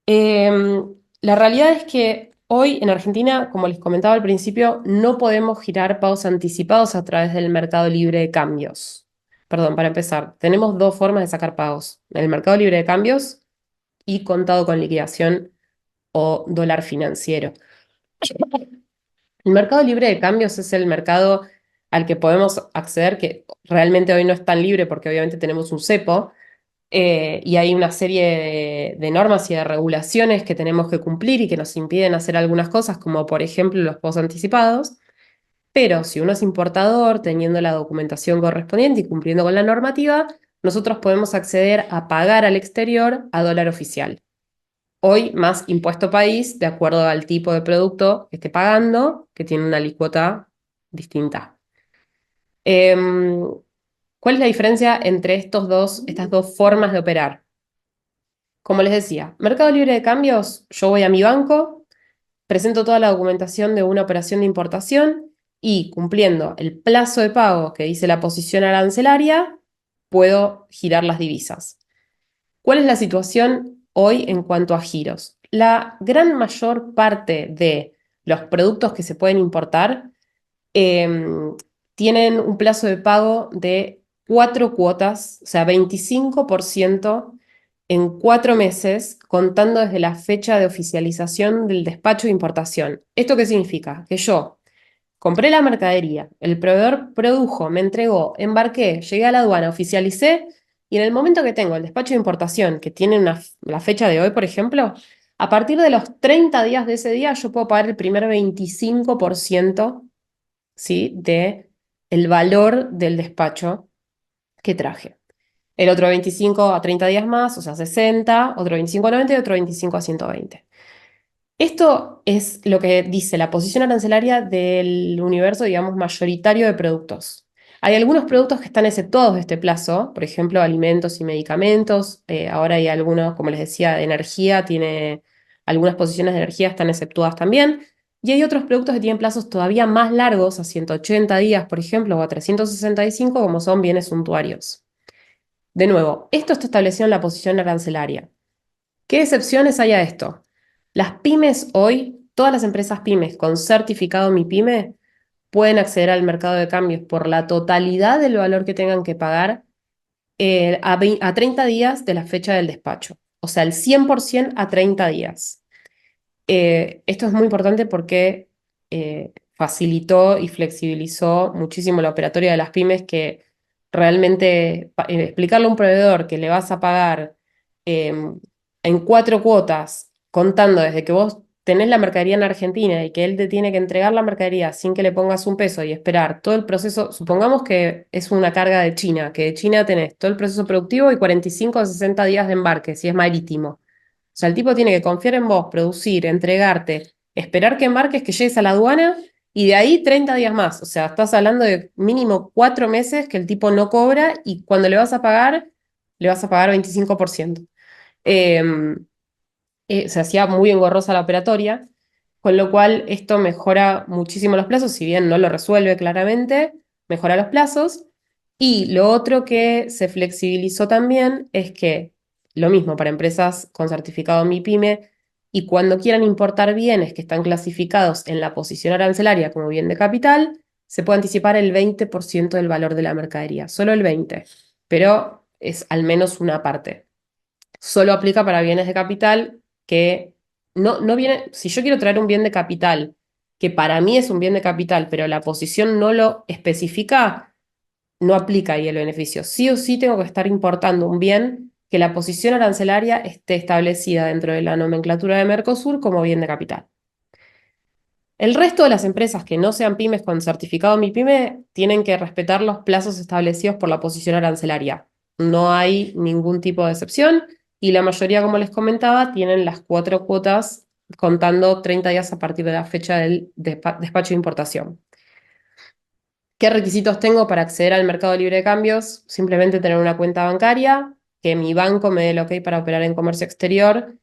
La realidad es que hoy en Argentina, como les comentaba al principio, no podemos girar pagos anticipados a través del mercado libre de cambios. Perdón, para empezar, tenemos dos formas de sacar pagos: el mercado libre de cambios y contado con liquidación o dólar financiero. El mercado libre de cambios es el mercado al que podemos acceder, que realmente hoy no es tan libre porque obviamente tenemos un cepo, y hay una serie de normas y de regulaciones que tenemos que cumplir y que nos impiden hacer algunas cosas, como por ejemplo los pagos anticipados. Pero si uno es importador, teniendo la documentación correspondiente y cumpliendo con la normativa, nosotros podemos acceder a pagar al exterior a dólar oficial. Hoy más impuesto país de acuerdo al tipo de producto que esté pagando, que tiene una alícuota distinta. Em, ¿Cuál es la diferencia entre estas dos formas de operar? Como les decía, Mercado Libre de Cambios, yo voy a mi banco, presento toda la documentación de una operación de importación y cumpliendo el plazo de pago que dice la posición arancelaria, puedo girar las divisas. ¿Cuál es la situación hoy en cuanto a giros? La gran mayor parte de los productos que se pueden importar tienen un plazo de pago de 4 cuotas, o sea, 25% en 4 meses, contando desde la fecha de oficialización del despacho de importación. ¿Esto qué significa? Que yo compré la mercadería, el proveedor produjo, me entregó, embarqué, llegué a la aduana, oficialicé, y en el momento que tengo el despacho de importación, que tiene la fecha de hoy, por ejemplo, a partir de los 30 días de ese día, yo puedo pagar el primer 25%, ¿sí?, de el valor del despacho que traje. El otro 25 a 30 días más, o sea, 60, otro 25 a 90 y otro 25 a 120. Esto es lo que dice la posición arancelaria del universo, digamos, mayoritario de productos. Hay algunos productos que están exceptuados de este plazo, por ejemplo, alimentos y medicamentos. Ahora hay algunos, como les decía, de energía, tiene algunas posiciones de energía están exceptuadas también. Y hay otros productos que tienen plazos todavía más largos, a 180 días, por ejemplo, o a 365, como son bienes suntuarios. De nuevo, esto está establecido en la posición arancelaria. ¿Qué excepciones hay a esto? Las pymes hoy, todas las empresas pymes con certificado MIPYME pueden acceder al mercado de cambios por la totalidad del valor que tengan que pagar a 30 días de la fecha del despacho. O sea, el 100% a 30 días. Esto es muy importante porque facilitó y flexibilizó muchísimo la operatoria de las pymes, que realmente explicarle a un proveedor que le vas a pagar en 4 cuotas, contando desde que vos tenés la mercadería en Argentina y que él te tiene que entregar la mercadería sin que le pongas un peso y esperar todo el proceso, supongamos que es una carga de China, que de China tenés todo el proceso productivo y 45 o 60 días de embarque, si es marítimo. O sea, el tipo tiene que confiar en vos, producir, entregarte, esperar que embarques, que llegues a la aduana y de ahí 30 días más. O sea, estás hablando de mínimo 4 meses que el tipo no cobra y cuando le vas a pagar 25%. Se hacía muy engorrosa la operatoria, con lo cual esto mejora muchísimo los plazos, si bien no lo resuelve claramente, mejora los plazos. Y lo otro que se flexibilizó también es que lo mismo para empresas con certificado MIPYME y cuando quieran importar bienes que están clasificados en la posición arancelaria como bien de capital, se puede anticipar el 20% del valor de la mercadería, solo el 20%, pero es al menos una parte. Solo aplica para bienes de capital que no viene, si yo quiero traer un bien de capital, que para mí es un bien de capital, pero la posición no lo especifica, no aplica ahí el beneficio. Sí o sí tengo que estar importando un bien que la posición arancelaria esté establecida dentro de la nomenclatura de Mercosur como bien de capital. El resto de las empresas que no sean pymes con certificado MIPYME tienen que respetar los plazos establecidos por la posición arancelaria. No hay ningún tipo de excepción y la mayoría, como les comentaba, tienen las 4 cuotas contando 30 días a partir de la fecha del despacho de importación. ¿Qué requisitos tengo para acceder al mercado libre de cambios? Simplemente tener una cuenta bancaria, que mi banco me dé el ok para operar en comercio exterior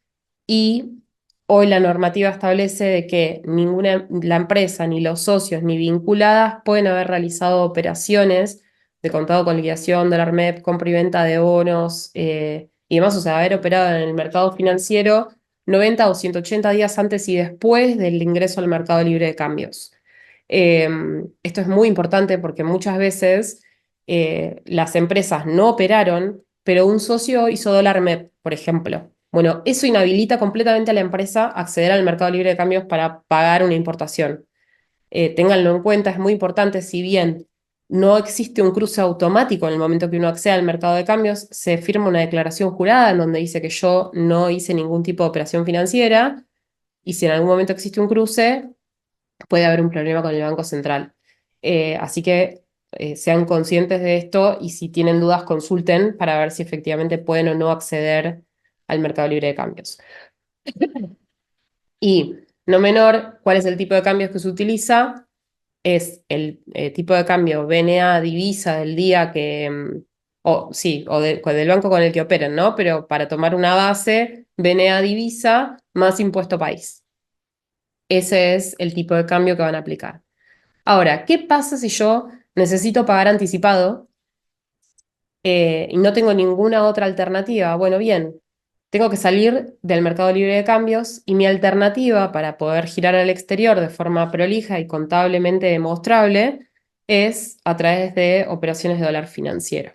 y hoy la normativa establece de que ninguna la empresa, ni los socios, ni vinculadas pueden haber realizado operaciones de contado con liquidación, dólar MEP, compra y venta de bonos y demás, o sea, haber operado en el mercado financiero 90 o 180 días antes y después del ingreso al mercado libre de cambios. Eh, Esto es muy importante porque muchas veces las empresas no operaron, pero un socio hizo dólar MEP, por ejemplo. Bueno, eso inhabilita completamente a la empresa a acceder al mercado libre de cambios para pagar una importación. Ténganlo en cuenta, es muy importante, si bien no existe un cruce automático en el momento que uno accede al mercado de cambios, se firma una declaración jurada en donde dice que yo no hice ningún tipo de operación financiera y si en algún momento existe un cruce, puede haber un problema con el Banco Central. Así que sean conscientes de esto y si tienen dudas consulten para ver si efectivamente pueden o no acceder al mercado libre de cambios. Y no menor, ¿cuál es el tipo de cambios que se utiliza? Es el tipo de cambio BNA divisa del día que, o sí, del banco con el que operen, ¿no? Pero para tomar una base, BNA divisa más impuesto país. Ese es el tipo de cambio que van a aplicar. Ahora, ¿qué pasa si yo necesito pagar anticipado y no tengo ninguna otra alternativa? Bueno, bien, tengo que salir del mercado libre de cambios y mi alternativa para poder girar al exterior de forma prolija y contablemente demostrable es a través de operaciones de dólar financiero.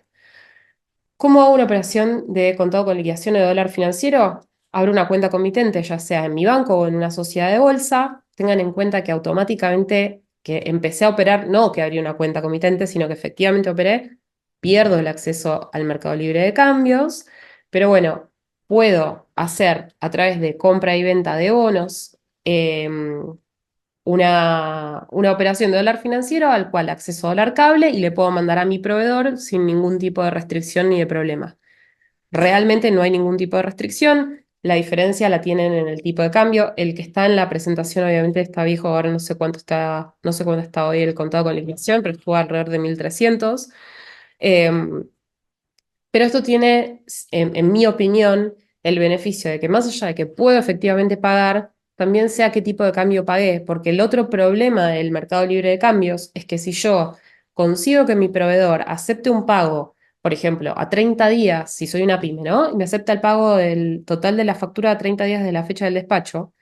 ¿Cómo hago una operación de contado con liquidación de dólar financiero? Abro una cuenta comitente, ya sea en mi banco o en una sociedad de bolsa. Tengan en cuenta que automáticamente que empecé a operar, no que abrí una cuenta comitente, sino que efectivamente operé, pierdo el acceso al mercado libre de cambios. Pero bueno, puedo hacer a través de compra y venta de bonos una operación de dólar financiero al cual acceso a dólar cable y le puedo mandar a mi proveedor sin ningún tipo de restricción ni de problema. Realmente no hay ningún tipo de restricción, la diferencia la tienen en el tipo de cambio. El que está en la presentación obviamente está viejo, ahora no sé cuánto está hoy el contado con liquidación, pero estuvo alrededor de 1300. Pero esto tiene, en mi opinión, el beneficio de que más allá de que puedo efectivamente pagar, también sé a qué tipo de cambio pagué, porque el otro problema del mercado libre de cambios es que si yo consigo que mi proveedor acepte un pago, por ejemplo, a 30 días, si soy una pyme, ¿no? Y me acepta el pago del total de la factura a 30 días de la fecha del despacho,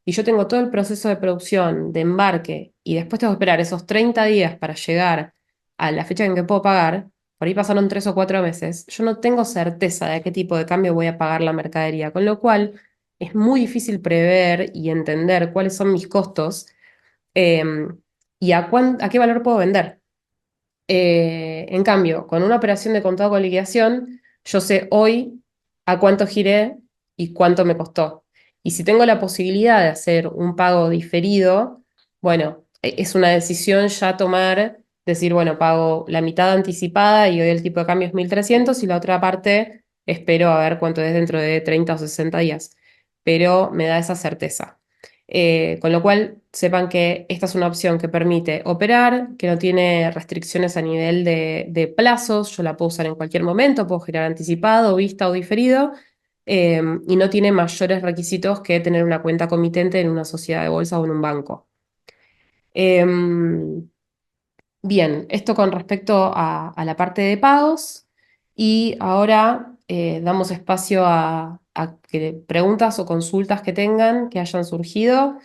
y yo tengo todo el proceso de producción, de embarque, y después tengo que esperar esos 30 días para llegar a la fecha en que puedo pagar, por ahí pasaron 3 o 4 meses, yo no tengo certeza de a qué tipo de cambio voy a pagar la mercadería, con lo cual es muy difícil prever y entender cuáles son mis costos eh, y a qué valor puedo vender. En cambio, con una operación de contado con liquidación, yo sé hoy a cuánto giré y cuánto me costó. Y si tengo la posibilidad de hacer un pago diferido, bueno, es una decisión ya tomar, decir, bueno, pago la mitad anticipada y hoy el tipo de cambio es 1.300 y la otra parte espero a ver cuánto es dentro de 30 o 60 días. Pero me da esa certeza. Con lo cual, sepan que esta es una opción que permite operar, que no tiene restricciones a nivel de plazos, yo la puedo usar en cualquier momento, puedo girar anticipado, vista o diferido, y no tiene mayores requisitos que tener una cuenta comitente en una sociedad de bolsa o en un banco. Em, Bien, esto con respecto a la parte de pagos y ahora damos espacio a preguntas o consultas que tengan, que hayan surgido.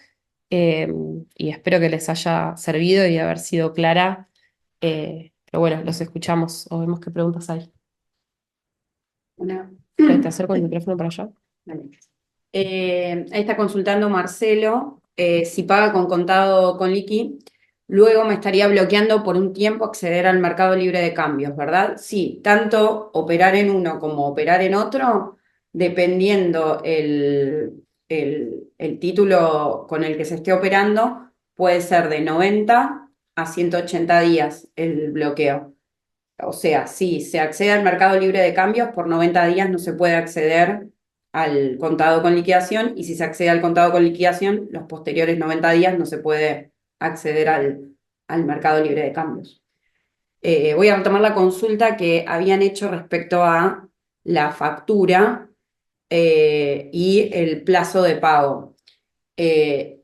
Eh, y espero que les haya servido y haber sido clara. Pero bueno, los escuchamos o vemos qué preguntas hay. Una. Te acerco el micrófono para allá. Vale. Ahí está consultando Marcelo, si paga con contado con liqui, luego me estaría bloqueando por un tiempo acceder al mercado libre de cambios, ¿verdad? Sí, tanto operar en uno como operar en otro, dependiendo el título con el que se esté operando, puede ser de 90 a 180 días el bloqueo. O sea, si se accede al mercado libre de cambios, por 90 días no se puede acceder al contado con liquidación, y si se accede al contado con liquidación, los posteriores 90 días no se puede acceder al mercado libre de cambios. Voy a retomar la consulta que habían hecho respecto a la factura y el plazo de pago. Eh,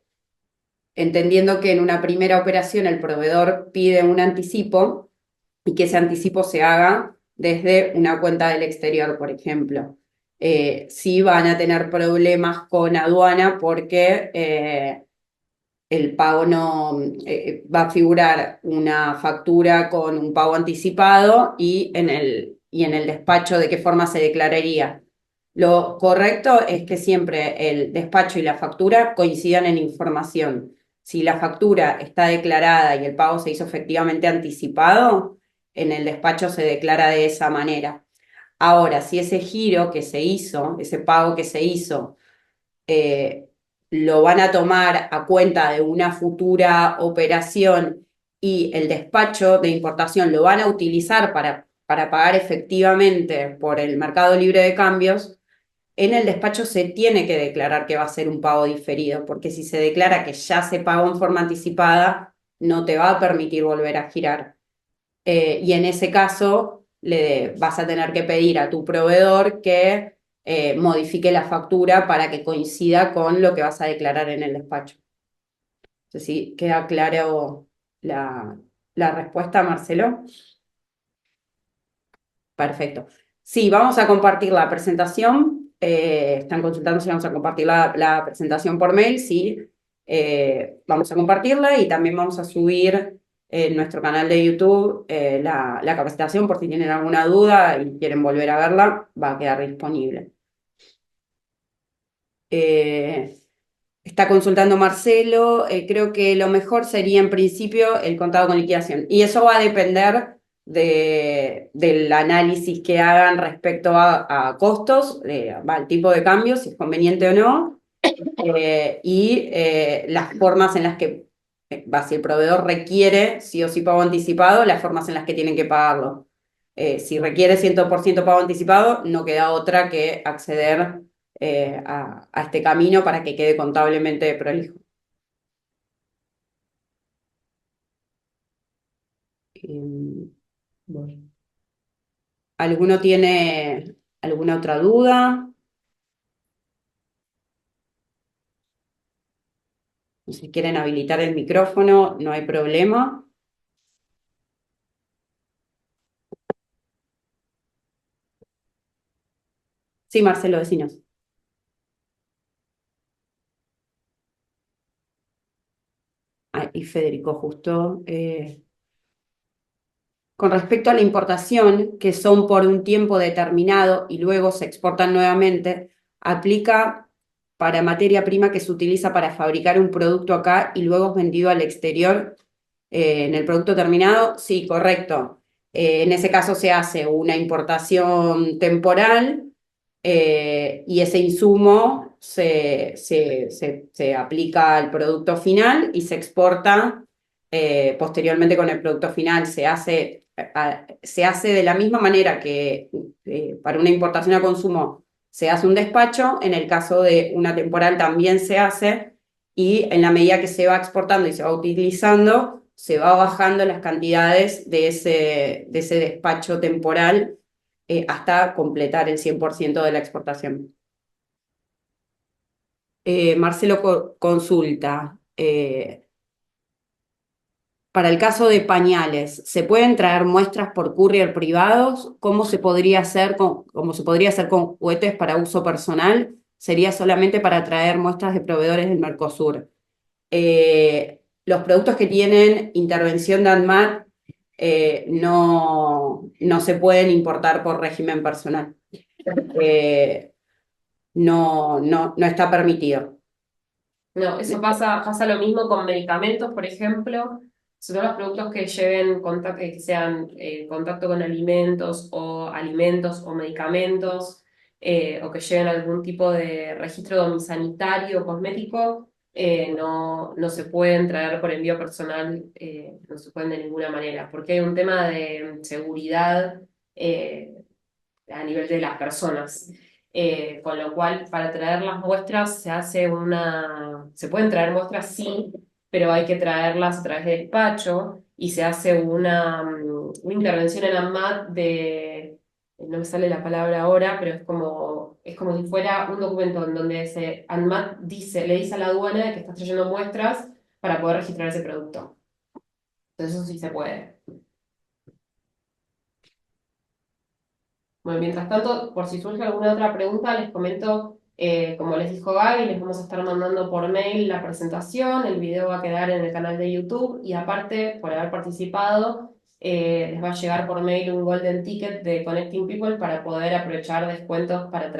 Entendiendo que en una primera operación el proveedor pide un anticipo y que ese anticipo se haga desde una cuenta del exterior, por ejemplo. Sí van a tener problemas con aduana porque el pago no va a figurar una factura con un pago anticipado y en el despacho de qué forma se declararía. Lo correcto es que siempre el despacho y la factura coincidan en información. Si la factura está declarada y el pago se hizo efectivamente anticipado, en el despacho se declara de esa manera. Ahora, si ese giro que se hizo, ese pago que se hizo, eh, lo van a tomar a cuenta de una futura operación y el despacho de importación lo van a utilizar para pagar efectivamente por el mercado libre de cambios, en el despacho se tiene que declarar que va a ser un pago diferido, porque si se declara que ya se pagó en forma anticipada, no te va a permitir volver a girar. Y en ese caso le vas a tener que pedir a tu proveedor que modifique la factura para que coincida con lo que vas a declarar en el despacho. No sé si queda claro la respuesta, Marcelo. Perfecto. Sí, vamos a compartir la presentación. Están consultando si vamos a compartir la presentación por mail. Sí, vamos a compartirla y también vamos a subir en nuestro canal de YouTube la capacitación por si tienen alguna duda y quieren volver a verla, va a quedar disponible. Está consultando Marcelo, creo que lo mejor sería en principio el contado con liquidación. Y eso va a depender del análisis que hagan respecto a costos, al tipo de cambio, si es conveniente o no, y las formas en las que, si el proveedor requiere sí o sí pago anticipado, las formas en las que tienen que pagarlo. Si requiere 100% pago anticipado, no queda otra que acceder a este camino para que quede contablemente prolijo. Bueno. ¿Alguno tiene alguna otra duda? Si quieren habilitar el micrófono, no hay problema. Sí, Marcelo, decinos. Ah, y Federico, justo. Con respecto a la importación, que son por un tiempo determinado y luego se exportan nuevamente, aplica para materia prima que se utiliza para fabricar un producto acá y luego es vendido al exterior en el producto terminado. Sí, correcto. En ese caso se hace una importación temporal y ese insumo se aplica al producto final y se exporta posteriormente con el producto final. Se hace de la misma manera que para una importación a consumo se hace un despacho, en el caso de una temporal también se hace, y en la medida que se va exportando y se va utilizando, se va bajando las cantidades de ese despacho temporal hasta completar el 100% de la exportación. Marcelo consulta, para el caso de pañales, ¿se pueden traer muestras por courier privados? ¿Cómo se podría hacer cómo se podría hacer con juguetes para uso personal? ¿Sería solamente para traer muestras de proveedores del Mercosur? Los productos que tienen intervención de ANMAT no se pueden importar por régimen personal. Eh, no está permitido. No, eso pasa lo mismo con medicamentos, por ejemplo. Si son los productos que lleven contacto, que sean contacto con alimentos o medicamentos, o que lleven algún tipo de registro domisanitario o cosmético, no se pueden traer por envío personal, no se pueden de ninguna manera, porque hay un tema de seguridad a nivel de las personas. Con lo cual, para traer las muestras se pueden traer muestras, sí, pero hay que traerlas a través de despacho y se hace una intervención en ANMAT no me sale la palabra ahora, pero es como si fuera un documento en donde ANMAT le dice a la aduana que estás trayendo muestras para poder registrar ese producto. Entonces eso sí se puede. Bueno, mientras tanto, por si surge alguna otra pregunta, les comento, como les dijo Gaby, les vamos a estar mandando por mail la presentación, el video va a quedar en el canal de YouTube y aparte, por haber participado, les va a llegar por mail un Golden Ticket de Connecting People para poder aprovechar descuentos para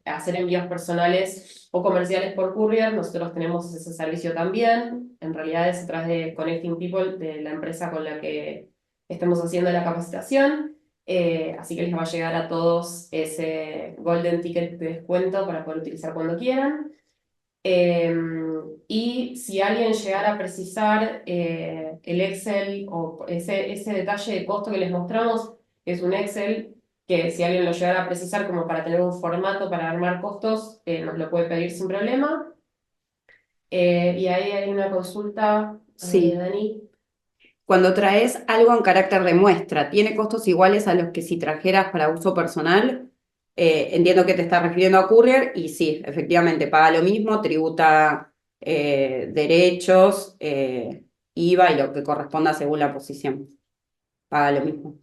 hacer envíos personales o comerciales por courier. Nosotros tenemos ese servicio también. En realidad es a través de Connecting People, de la empresa con la que estamos haciendo la capacitación. Así que les va a llegar a todos ese Golden Ticket de descuento para poder utilizar cuando quieran. Eh, y si alguien llegara a precisar el Excel o ese detalle de costo que les mostramos, es un Excel que si alguien lo llegara a precisar como para tener un formato para armar costos, nos lo puede pedir sin problema. Y ahí hay una consulta, Sí. Dani. Cuando traes algo en carácter de muestra, ¿tiene costos iguales a los que si trajeras para uso personal? Entiendo que te estás refiriendo a Courier y sí, efectivamente, paga lo mismo, tributa derechos, IVA y lo que corresponda según la posición. Paga lo mismo.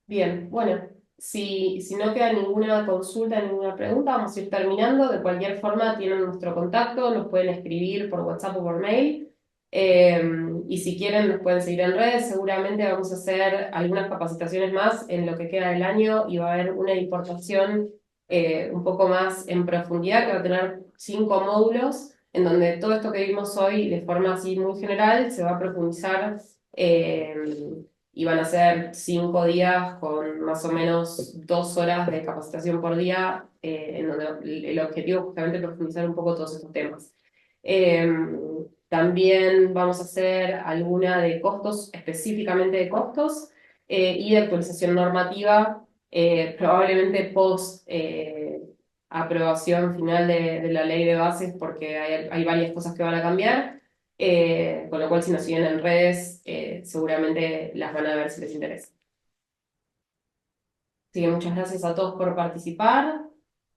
Bien, bueno, si no queda ninguna consulta, ninguna pregunta, vamos a ir terminando. De cualquier forma, tienen nuestro contacto, nos pueden escribir por WhatsApp o por mail. Y si quieren, nos pueden seguir en redes. Seguramente vamos a hacer algunas capacitaciones más en lo que queda del año y va a haber una importación un poco más en profundidad que va a tener 5 módulos, en donde todo esto que vimos hoy de forma así muy general se va a profundizar. Y van a ser 5 días con más o menos 2 horas de capacitación por día, en donde el objetivo es justamente profundizar un poco todos estos temas. Eh, También vamos a hacer alguna de costos, específicamente de costos, y de actualización normativa, probablemente post aprobación final de la ley de bases, porque hay varias cosas que van a cambiar. Con lo cual, si nos siguen en redes, seguramente las van a ver si les interesa. Así que muchas gracias a todos por participar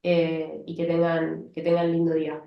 y que tengan lindo día.